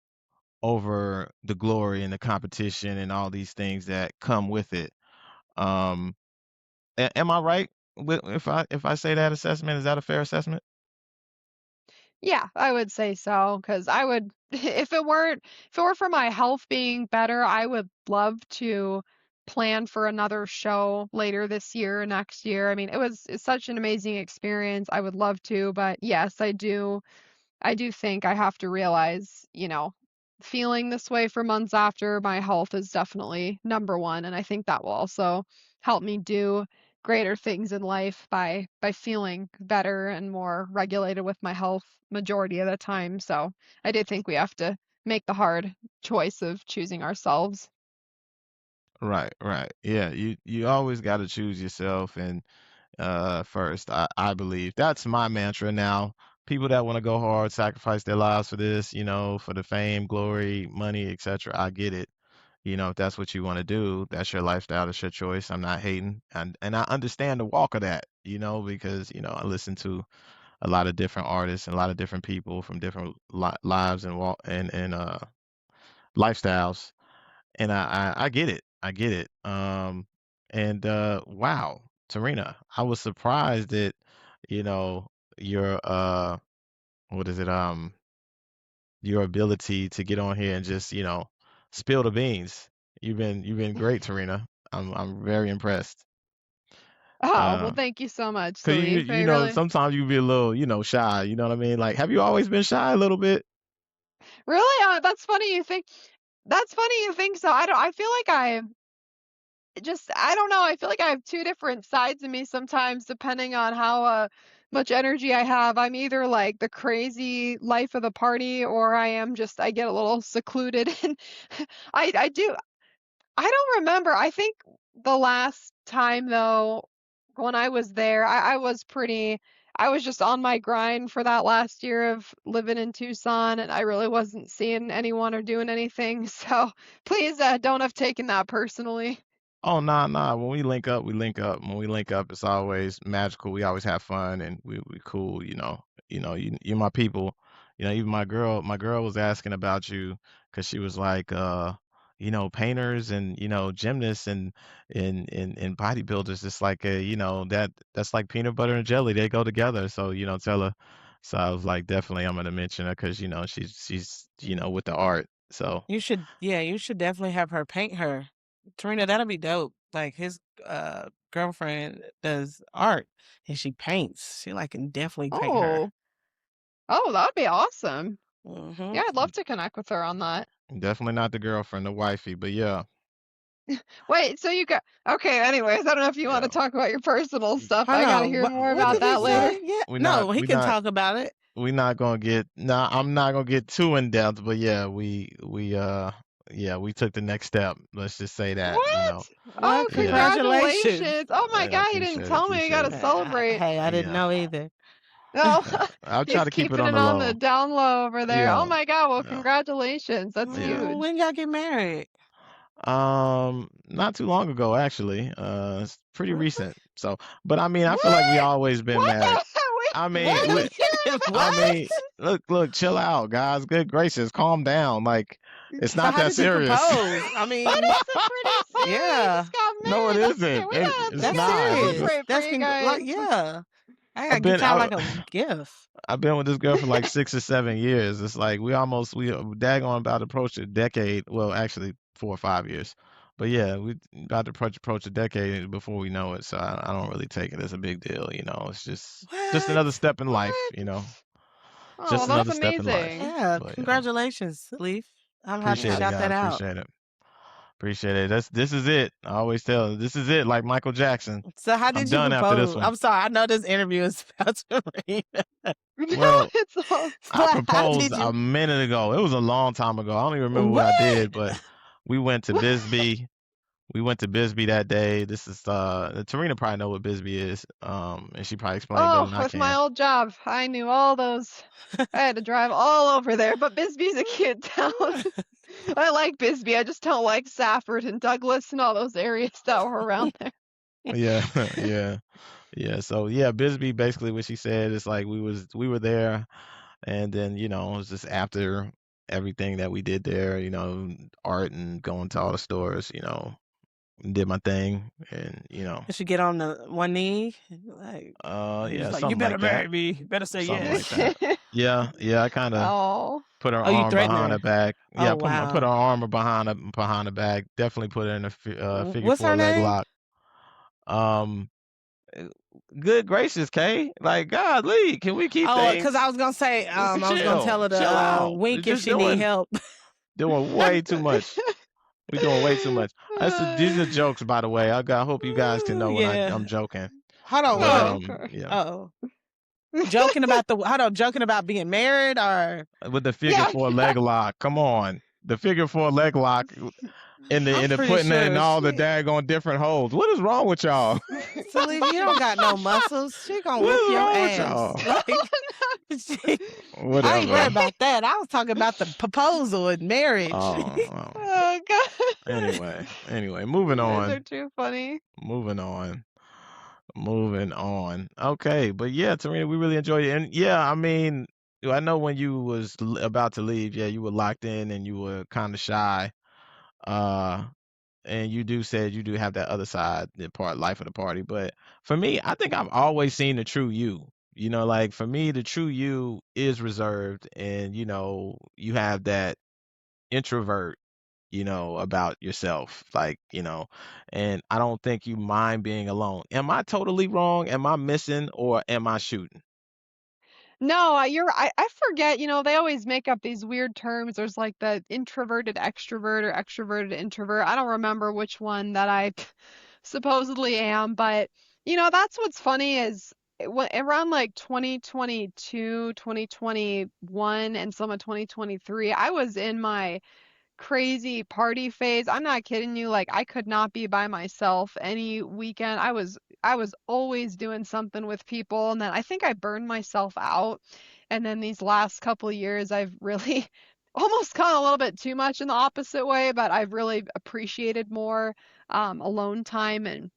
over the glory and the competition and all these things that come with it. Um, am I right if I say that assessment? Is that a fair assessment? Yeah, I would say so, 'cause I would if it were for my health being better, I would love to plan for another show later this year, next year. I mean, it's such an amazing experience. I would love to, but yes, I do think I have to realize, feeling this way for months after my health is definitely number one. And I think that will also help me do greater things in life by feeling better and more regulated with my health majority of the time. So I do think we have to make the hard choice of choosing ourselves. Right, right. Yeah, you always got to choose yourself and first. I believe that's my mantra now. People that want to go hard, sacrifice their lives for this, for the fame, glory, money, etc. I get it. If that's what you want to do, that's your lifestyle, that's your choice. I'm not hating, and I understand the walk of that, because I listen to a lot of different artists and a lot of different people from different lives and walk and lifestyles, and I get it. I get it. And wow, Tarina, I was surprised that you know your what is it your ability to get on here and just spill the beans. You've been great, Tarina. I'm very impressed. Oh, well, Uh, thank you so much, cause Salif. I really, sometimes you be a little shy. You know what I mean? Like, have you always been shy a little bit? really, that's funny you think. That's funny you think so. I feel like I don't know, I feel like I have 2 different sides of me sometimes depending on how, much energy I have. I'm either, like, the crazy life of the party, or I get a little secluded, and I do I don't remember. I think the last time, though, when I was there, I was just on my grind for that last year of living in Tucson, and I really wasn't seeing anyone or doing anything, so please, don't have taken that personally. Oh, nah, nah. When we link up, we link up. When we link up, it's always magical. We always have fun and we cool, you're my people. Even my girl was asking about you because she was like, painters and, gymnasts and bodybuilders. It's like that's like peanut butter and jelly. They go together. So, tell her. So I was like, definitely I'm gonna mention her because, she's with the art. So, You should definitely have her paint her. Tarina, that'll be dope. Like his girlfriend does art and she paints. She like can definitely paint her. Oh. Oh, that would be awesome. Hmm. Yeah, I'd love to connect with her on that. definitely not the girlfriend, the wifey, but yeah. Wait, so you got okay, anyways, I don't know if you wanna Yeah. talk about your personal stuff. Hold I gotta on. hear more What about did he that later. say? Yeah. We not No, he we can not talk about it. we not gonna get nah, I'm not gonna get too in depth, but yeah, we took the next step. Let's just say that. What? Well, Oh, Yeah. congratulations. congratulations. Oh my Yeah, god, you didn't appreciate it, tell me. We appreciate gotta it. celebrate. Hey, I didn't Yeah. know either. Oh, I'll try he's to keep it keeping on it the on the low. down low over there. Oh Yeah. my god, well, Yeah. congratulations. That's Yeah. huge. When y'all get married? Not too long ago actually. It's pretty Really? recent. So, but I mean, I feel like we What? always been What married. the wait, I what mean, are we hearing I about mean, this? look, chill out, guys. Good gracious, calm down. Like, it's So not how that did you serious. propose? I But mean, it's a pretty serious. You yeah, just got No, it married. That's isn't. scary. It's that's We gotta not. serious. celebrate for That's you guys. like yeah. I I've gotta get been y'all I, like a gift. I've been with this girl for like 6 or 7 years. It's like we daggone about to approach a decade. Well, actually 4 or 5 years. But yeah, we about to approach a decade before we know it. So I don't really take it as a big deal. It's just another What? step in life. What? Oh, Just well, that's another step in life. amazing. Yeah, But yeah, congratulations, Salif. I'll have to appreciate Yeah. it, shout that guys. out. Appreciate it. Appreciate it. This is it. I always tell this is it. Like Michael Jackson. So how I'm did you done after this propose? one. I'm sorry, I know this interview is about to read. No, Well, it's all I But how proposed did a you minute ago. It was a long time ago. I don't even remember what I what? did, but we went to what? Bisbee. We went to Bisbee that day. This is Tarina probably know what Bisbee is. And she probably explained better Oh, than I with my can. old job, I knew all those. I had to drive all over there, but Bisbee's a cute town. I like Bisbee. I just don't like Safford and Douglas and all those areas that were around there. Yeah, yeah, yeah. So yeah, Bisbee basically what she said is like we were there, and then it was just after. everything that we did there, art and going to all the stores, did my thing and You should get on the one knee. Like, he was yeah, like, "You something better like that. marry me. You better say Something yes." like that. Yeah, yeah, I kind of Oh. put her Oh, you arm threatened behind her her. back. Oh, Yeah, put her wow. arm behind her back. Definitely put her in a figure What's four her leg name? lock. Um, good gracious, Kay. Like, golly, can we keep Oh, because things? I was gonna say, I was gonna tell her Chill to out. We're wink if just she need help. doing way too much. We're doing way too much. These are jokes, by the way. I hope you guys can know when Yeah. I'm joking. Hold on, But Oh, what? okay. yeah, Oh, joking about being married or? with the figure Yeah. four leg lock. Come on, the figure four leg lock I'm in the pretty putting it in sure all the she. daggone different holes. What is wrong with y'all? Salif, you don't got no muscles. She gonna What whip is your wrong with ass. y'all? Like, I ain't worried Whatever. about that. I was talking about the proposal and marriage. Oh, Oh god. anyway, You moving guys are on. too funny. Moving on. Moving on. Okay, but yeah, Tarina, we really enjoyed it. And yeah, I mean, I know when you was about to leave, yeah, you were locked in and you were kind of shy. Uh, and you do have that other side, the life of the party. But for me, I think I've always seen the true you. Like for me, the true you is reserved, and you have that introvert, about yourself, like, and I don't think you mind being alone. Am I totally wrong? Am I missing or am I shooting? No, I forget, they always make up these weird terms. There's like the introverted extrovert or extroverted introvert. I don't remember which one that I supposedly am, but that's what's funny is around like 2022, 2021, and some of 2023, I was in my crazy party phase. I'm not kidding you. Like I could not be by myself any weekend. I was always doing something with people, and then I think I burned myself out. And then these last couple of years I've really almost gone a little bit too much in the opposite way, but I've really appreciated more alone time and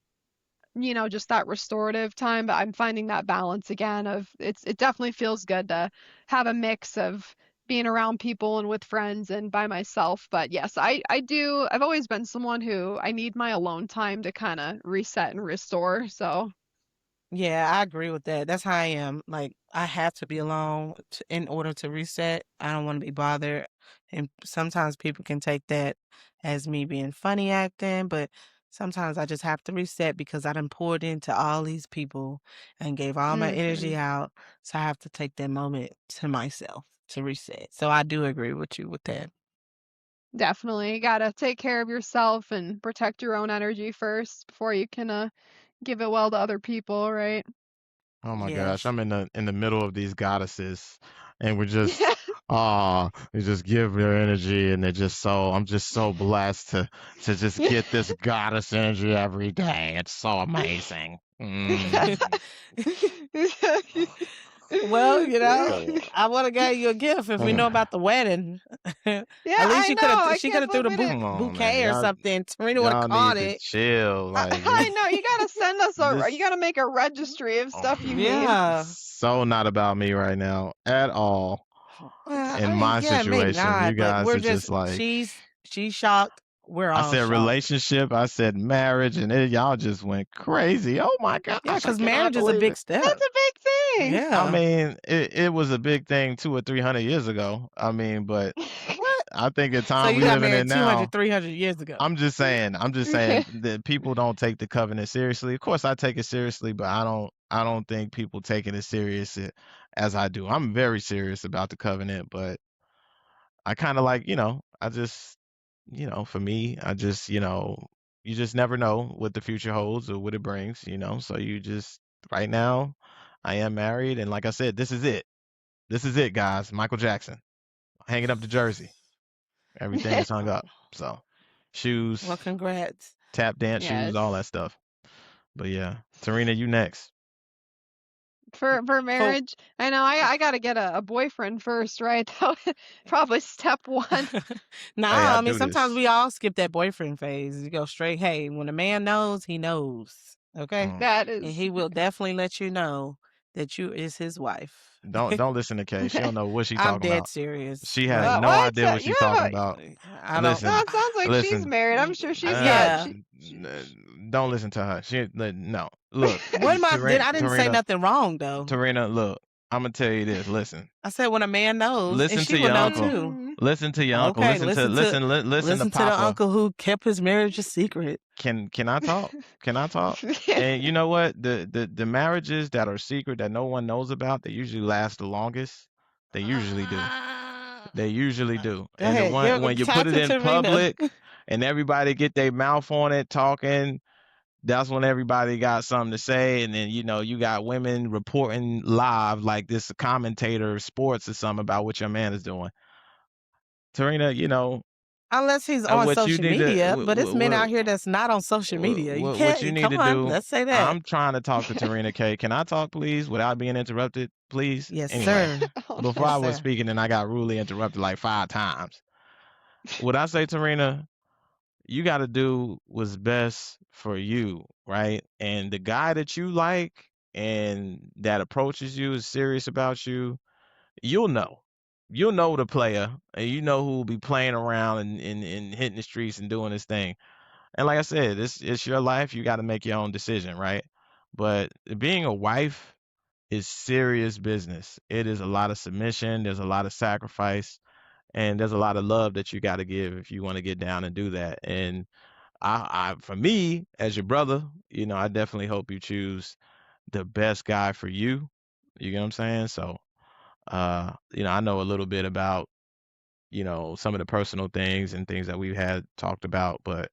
just that restorative time. But I'm finding that balance again of it definitely feels good to have a mix of being around people and with friends and by myself. But yes, I do. I've always been someone who I need my alone time to kind of reset and restore. So Yeah, I agree with that. That's how I am. Like, I have to be alone in order to reset. I don't want to be bothered. And sometimes people can take that as me being funny acting, but sometimes I just have to reset because I done poured into all these people and gave all my mhm, energy out. So I have to take that moment to myself to reset. So I do agree with you with that. definitely gotta take care of yourself and protect your own energy first before you can give it well to other people, right? Oh my gosh, Yes. I'm in the middle of these goddesses, and we're Yeah. just they just give their energy, and I'm just so blessed to just get this goddess energy every day. It's so amazing. Well, Go I would have gave you a gift if we know on. about the wedding. Yeah, At least I you know. could have. I She could can't have threw the believe we didn't. Come on, man. bouquet or something. Tarina would have Y'all caught need to it. chill. Like I know. You gotta send us you this. gotta make a registry of Oh, stuff you need. Yeah. so not about me right now at all. Well, In I mean, my yeah, maybe situation, you not, but guys we're are just just like she's shocked. We're I all said shocked. relationship, I said marriage, and y'all just went crazy. Oh my Yeah, gosh, I because cannot marriage is a believe big it. step. That's a big thing. I Yeah. mean, it was a big thing 200 or 300 years ago. I mean, but What? I think the So time you we got living in married now, 200, 300 years ago. I'm just saying that people don't take the covenant seriously. Of course, I take it seriously, but I don't think people take it as serious as I do. I'm very serious about the covenant, but I kind of like, I just, for me, I just, you just never know what the future holds or what it brings. So you just, right now, I am married. And like I said, this is it. This is it, guys. Michael Jackson hanging up the jersey. Everything is hung up. So Well, shoes, congrats. tap dance shoes, all Yes. that stuff. But yeah, Tarina, you next. For For marriage, I know I gotta get a boyfriend first, right? That would probably step one. Hey, nah, I I mean do sometimes this. we all skip that boyfriend phase. You go straight, hey, when a man knows, he knows. Okay? Mm. That And is he will definitely let you know that you is his wife. Don't listen to Kay. She don't know what she I'm talking dead about. serious, She has but no What? idea what You she have talking a about. I don't. no, Listen, it sounds like she's listen. married. I'm sure she's got Yeah. Uh, she don't listen to her. No. Look, What am I? Tarina, I didn't say nothing wrong though. Tarina, look. I'm gonna tell you this. Listen. I said when a man knows, and Listen she to will your know uncle. too. Mm. Listen to your uncle. Okay, Listen to listen to the Papa. uncle who kept his marriage a secret. Can I talk? Can I talk? And you know what? The marriages that are secret that no one knows about, they usually last the longest. They usually do. They usually do. Go And the ahead, one when you talk put it to in Tarina. public and everybody get their mouth on it talking, that's when everybody got something to say. And then you got women reporting live like this commentator of sports or something about what your man is doing. Tarina, Unless he's on what you social need to media, but it's men out here that's not on social media. You what you can't. need Come to on, do. let's say that. I'm trying to talk to Tarina K. Can I talk, please, without being interrupted, please? Yes, Anyway, sir. Oh, before Yes, I was sir. speaking and I got rudely interrupted like 5 times. What I say, Tarina, you got to do what's best for you, right? And the guy that you like and that approaches you is serious about you, you'll know. You'll know the player, and you know who will be playing around and hitting the streets and doing his thing. And like I said, it's your life. You got to make your own decision, right? But being a wife is serious business. It is a lot of submission. There's a lot of sacrifice, and there's a lot of love that you got to give if you want to get down and do that. And for me, as your brother, I definitely hope you choose the best guy for you. You get what I'm saying? So, I know a little bit about, some of the personal things and things that we've had talked about, but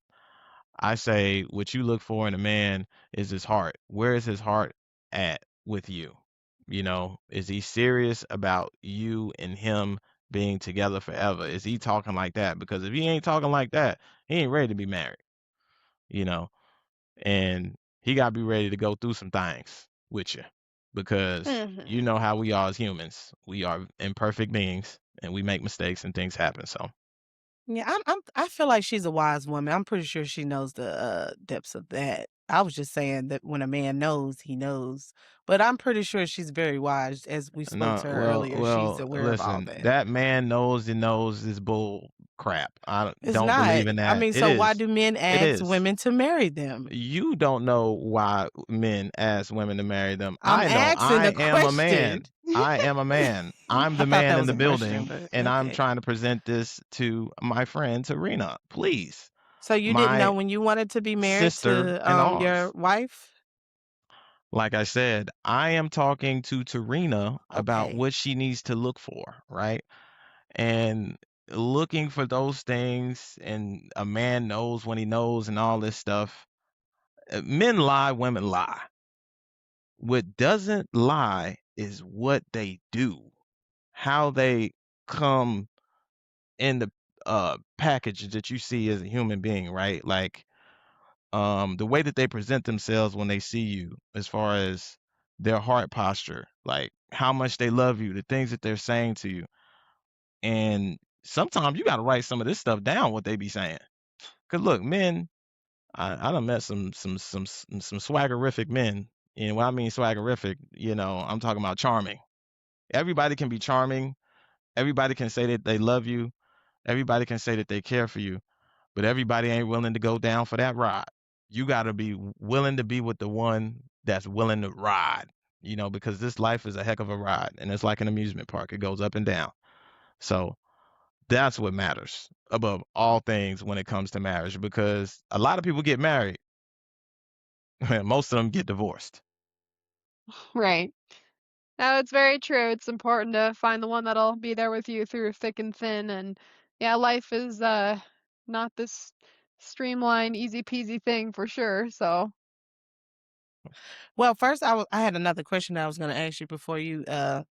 I say what you look for in a man is his heart. Where is his heart at with you? Is he serious about you and him being together forever? Is he talking like that? Because if he ain't talking like that, he ain't ready to be married, you know, and he got to be ready to go through some things with you because you know how we are as humans. We are imperfect beings and we make mistakes and things happen. So, Yeah, I feel like she's a wise woman. I'm pretty sure she knows the depths of that. I was just saying that when a man knows, he knows. But I'm pretty sure she's very wise. As we spoke no, to her well, earlier, she's well, aware of all listen, that. that man knows and knows is bull crap. I It's don't not. believe in I that. mean, It so why is. do men It ask is. women to marry them? You don't know why men ask women to marry them. I'm I know. asking I a am a man. question. I am a man. I'm I the thought man that in was the a question, building, but and I'm okay. trying to present this to my friend Tarina. Please. So you didn't know My when you wanted to be married sister to in your arms. wife? Like I said, I am talking to Tarina about Okay. what she needs to look for, right? And looking for those things, and a man knows when he knows, and all this stuff. Men lie, women lie. What doesn't lie is what they do, how they come in the package that you see as a human being, right? Like the way that they present themselves when they see you, as far as their heart posture, like how much they love you, the things that they're saying to you. And sometimes you got to write some of this stuff down, what they be saying. Cause look, men, I done met some swaggerific men. And when I mean swaggerific, I'm talking about charming. Everybody can be charming. Everybody can say that they love you. Everybody can say that they care for you, but everybody ain't willing to go down for that ride. You got to be willing to be with the one that's willing to ride, because this life is a heck of a ride and it's like an amusement park. It goes up and down. So that's what matters above all things when it comes to marriage, because a lot of people get married. Most of them get divorced. right. No, it's very true. It's important to find the one that'll be there with you through thick and thin. And yeah, life is not this streamlined, easy peasy thing for sure. So Well, first I had another question that I was going to ask you before you uh,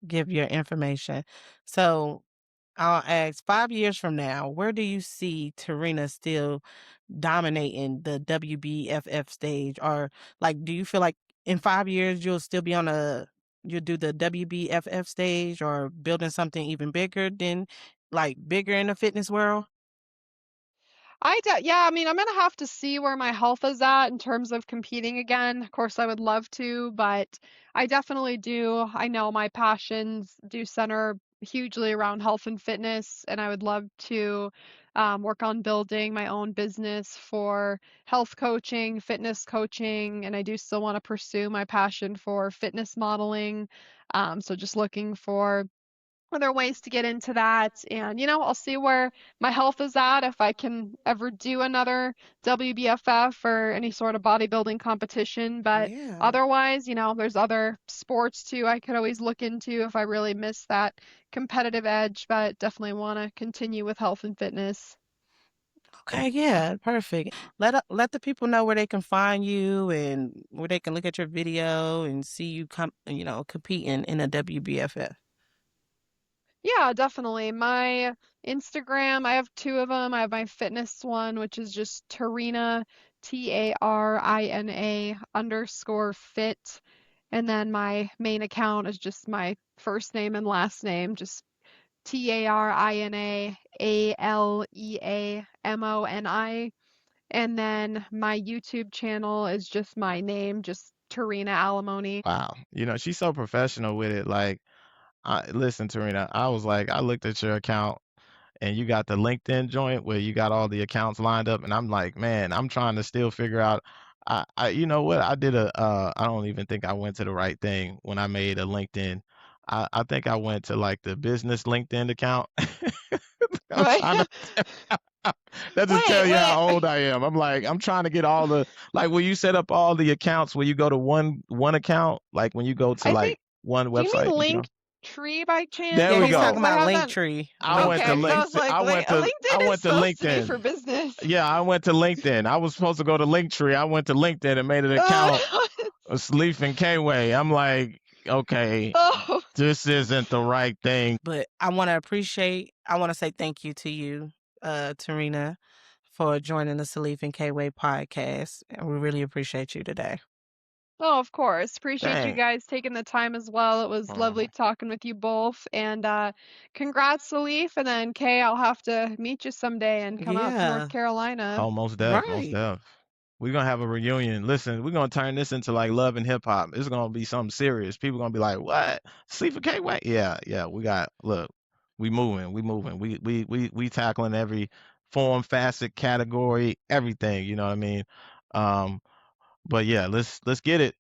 give your information. So I'll ask 5 years from now, where do you see Tarina still dominating the WBFF stage? Or like, do you feel like in 5 years you'll do the WBFF stage or building something even bigger than bigger in the fitness world? Yeah, I mean, I'm gonna have to see where my health is at in terms of competing again. Of course, I would love to, but I definitely do. I know my passions do center hugely around health and fitness, and I would love to work on building my own business for health coaching, fitness coaching, and I do still want to pursue my passion for fitness modeling. So just looking for other ways to get into that. And, I'll see where my health is at, if I can ever do another WBFF or any sort of bodybuilding competition. But Yeah. otherwise, there's other sports too I could always look into if I really miss that competitive edge, but definitely want to continue with health and fitness. Okay, yeah, perfect. Let the people know where they can find you and where they can look at your video and see you competing in a WBFF. Yeah, definitely. My Instagram, I have two of them. I have my fitness one, which is just Tarina, Tarina_fit. And then my main account is just my first name and last name, just TarinaAleamoni. And then my YouTube channel is just my name, just Tarina Alimony. Wow. She's so professional with it. Like, listen, Tarina, I was like, I looked at your account and you got the LinkedIn joint where you got all the accounts lined up, and I'm like, man, I'm trying to still figure out. You know what? I did I don't even think I went to the right thing when I made a LinkedIn. I think I went to like the business LinkedIn account. I'm trying to. That just tell Wait, you wait. how old I am. I'm like, I'm trying to get all the like when you set up all the accounts where you go to one account, like when you go to I like think, one do you mean website, Linktree by There chance? Yeah, we he's Okay, go. talking because I about have that. Linktree. I went to Okay, because I Linktree. was like, I wait, went to I LinkedIn is went to supposed to be LinkedIn. for business. Yeah, I went to LinkedIn. I was supposed to go to Linktree. I went to LinkedIn and made an account Oh, of Salif and K-Way. I'm like, okay, oh, this isn't the right thing. But I want to say thank you to you, Tarina, for joining the Salif and K-Way podcast. And we really appreciate you today. oh, of course. Appreciate you Dang. guys taking the time as well. It was lovely Mhm. talking with you both. And congrats, Salif. And then, Kay, I'll have to meet you someday and come out to North Yeah, Carolina. Oh, most def, most right. def. We're gonna have a reunion. Listen, we're gonna turn this into like love and hip hop. It's gonna be something serious. People gonna be like, "What? Sleeper K Way?" Yeah, yeah. We got look. We moving. We tackling every form, facet, category, everything. You know what I mean? Um, but yeah, let's get it.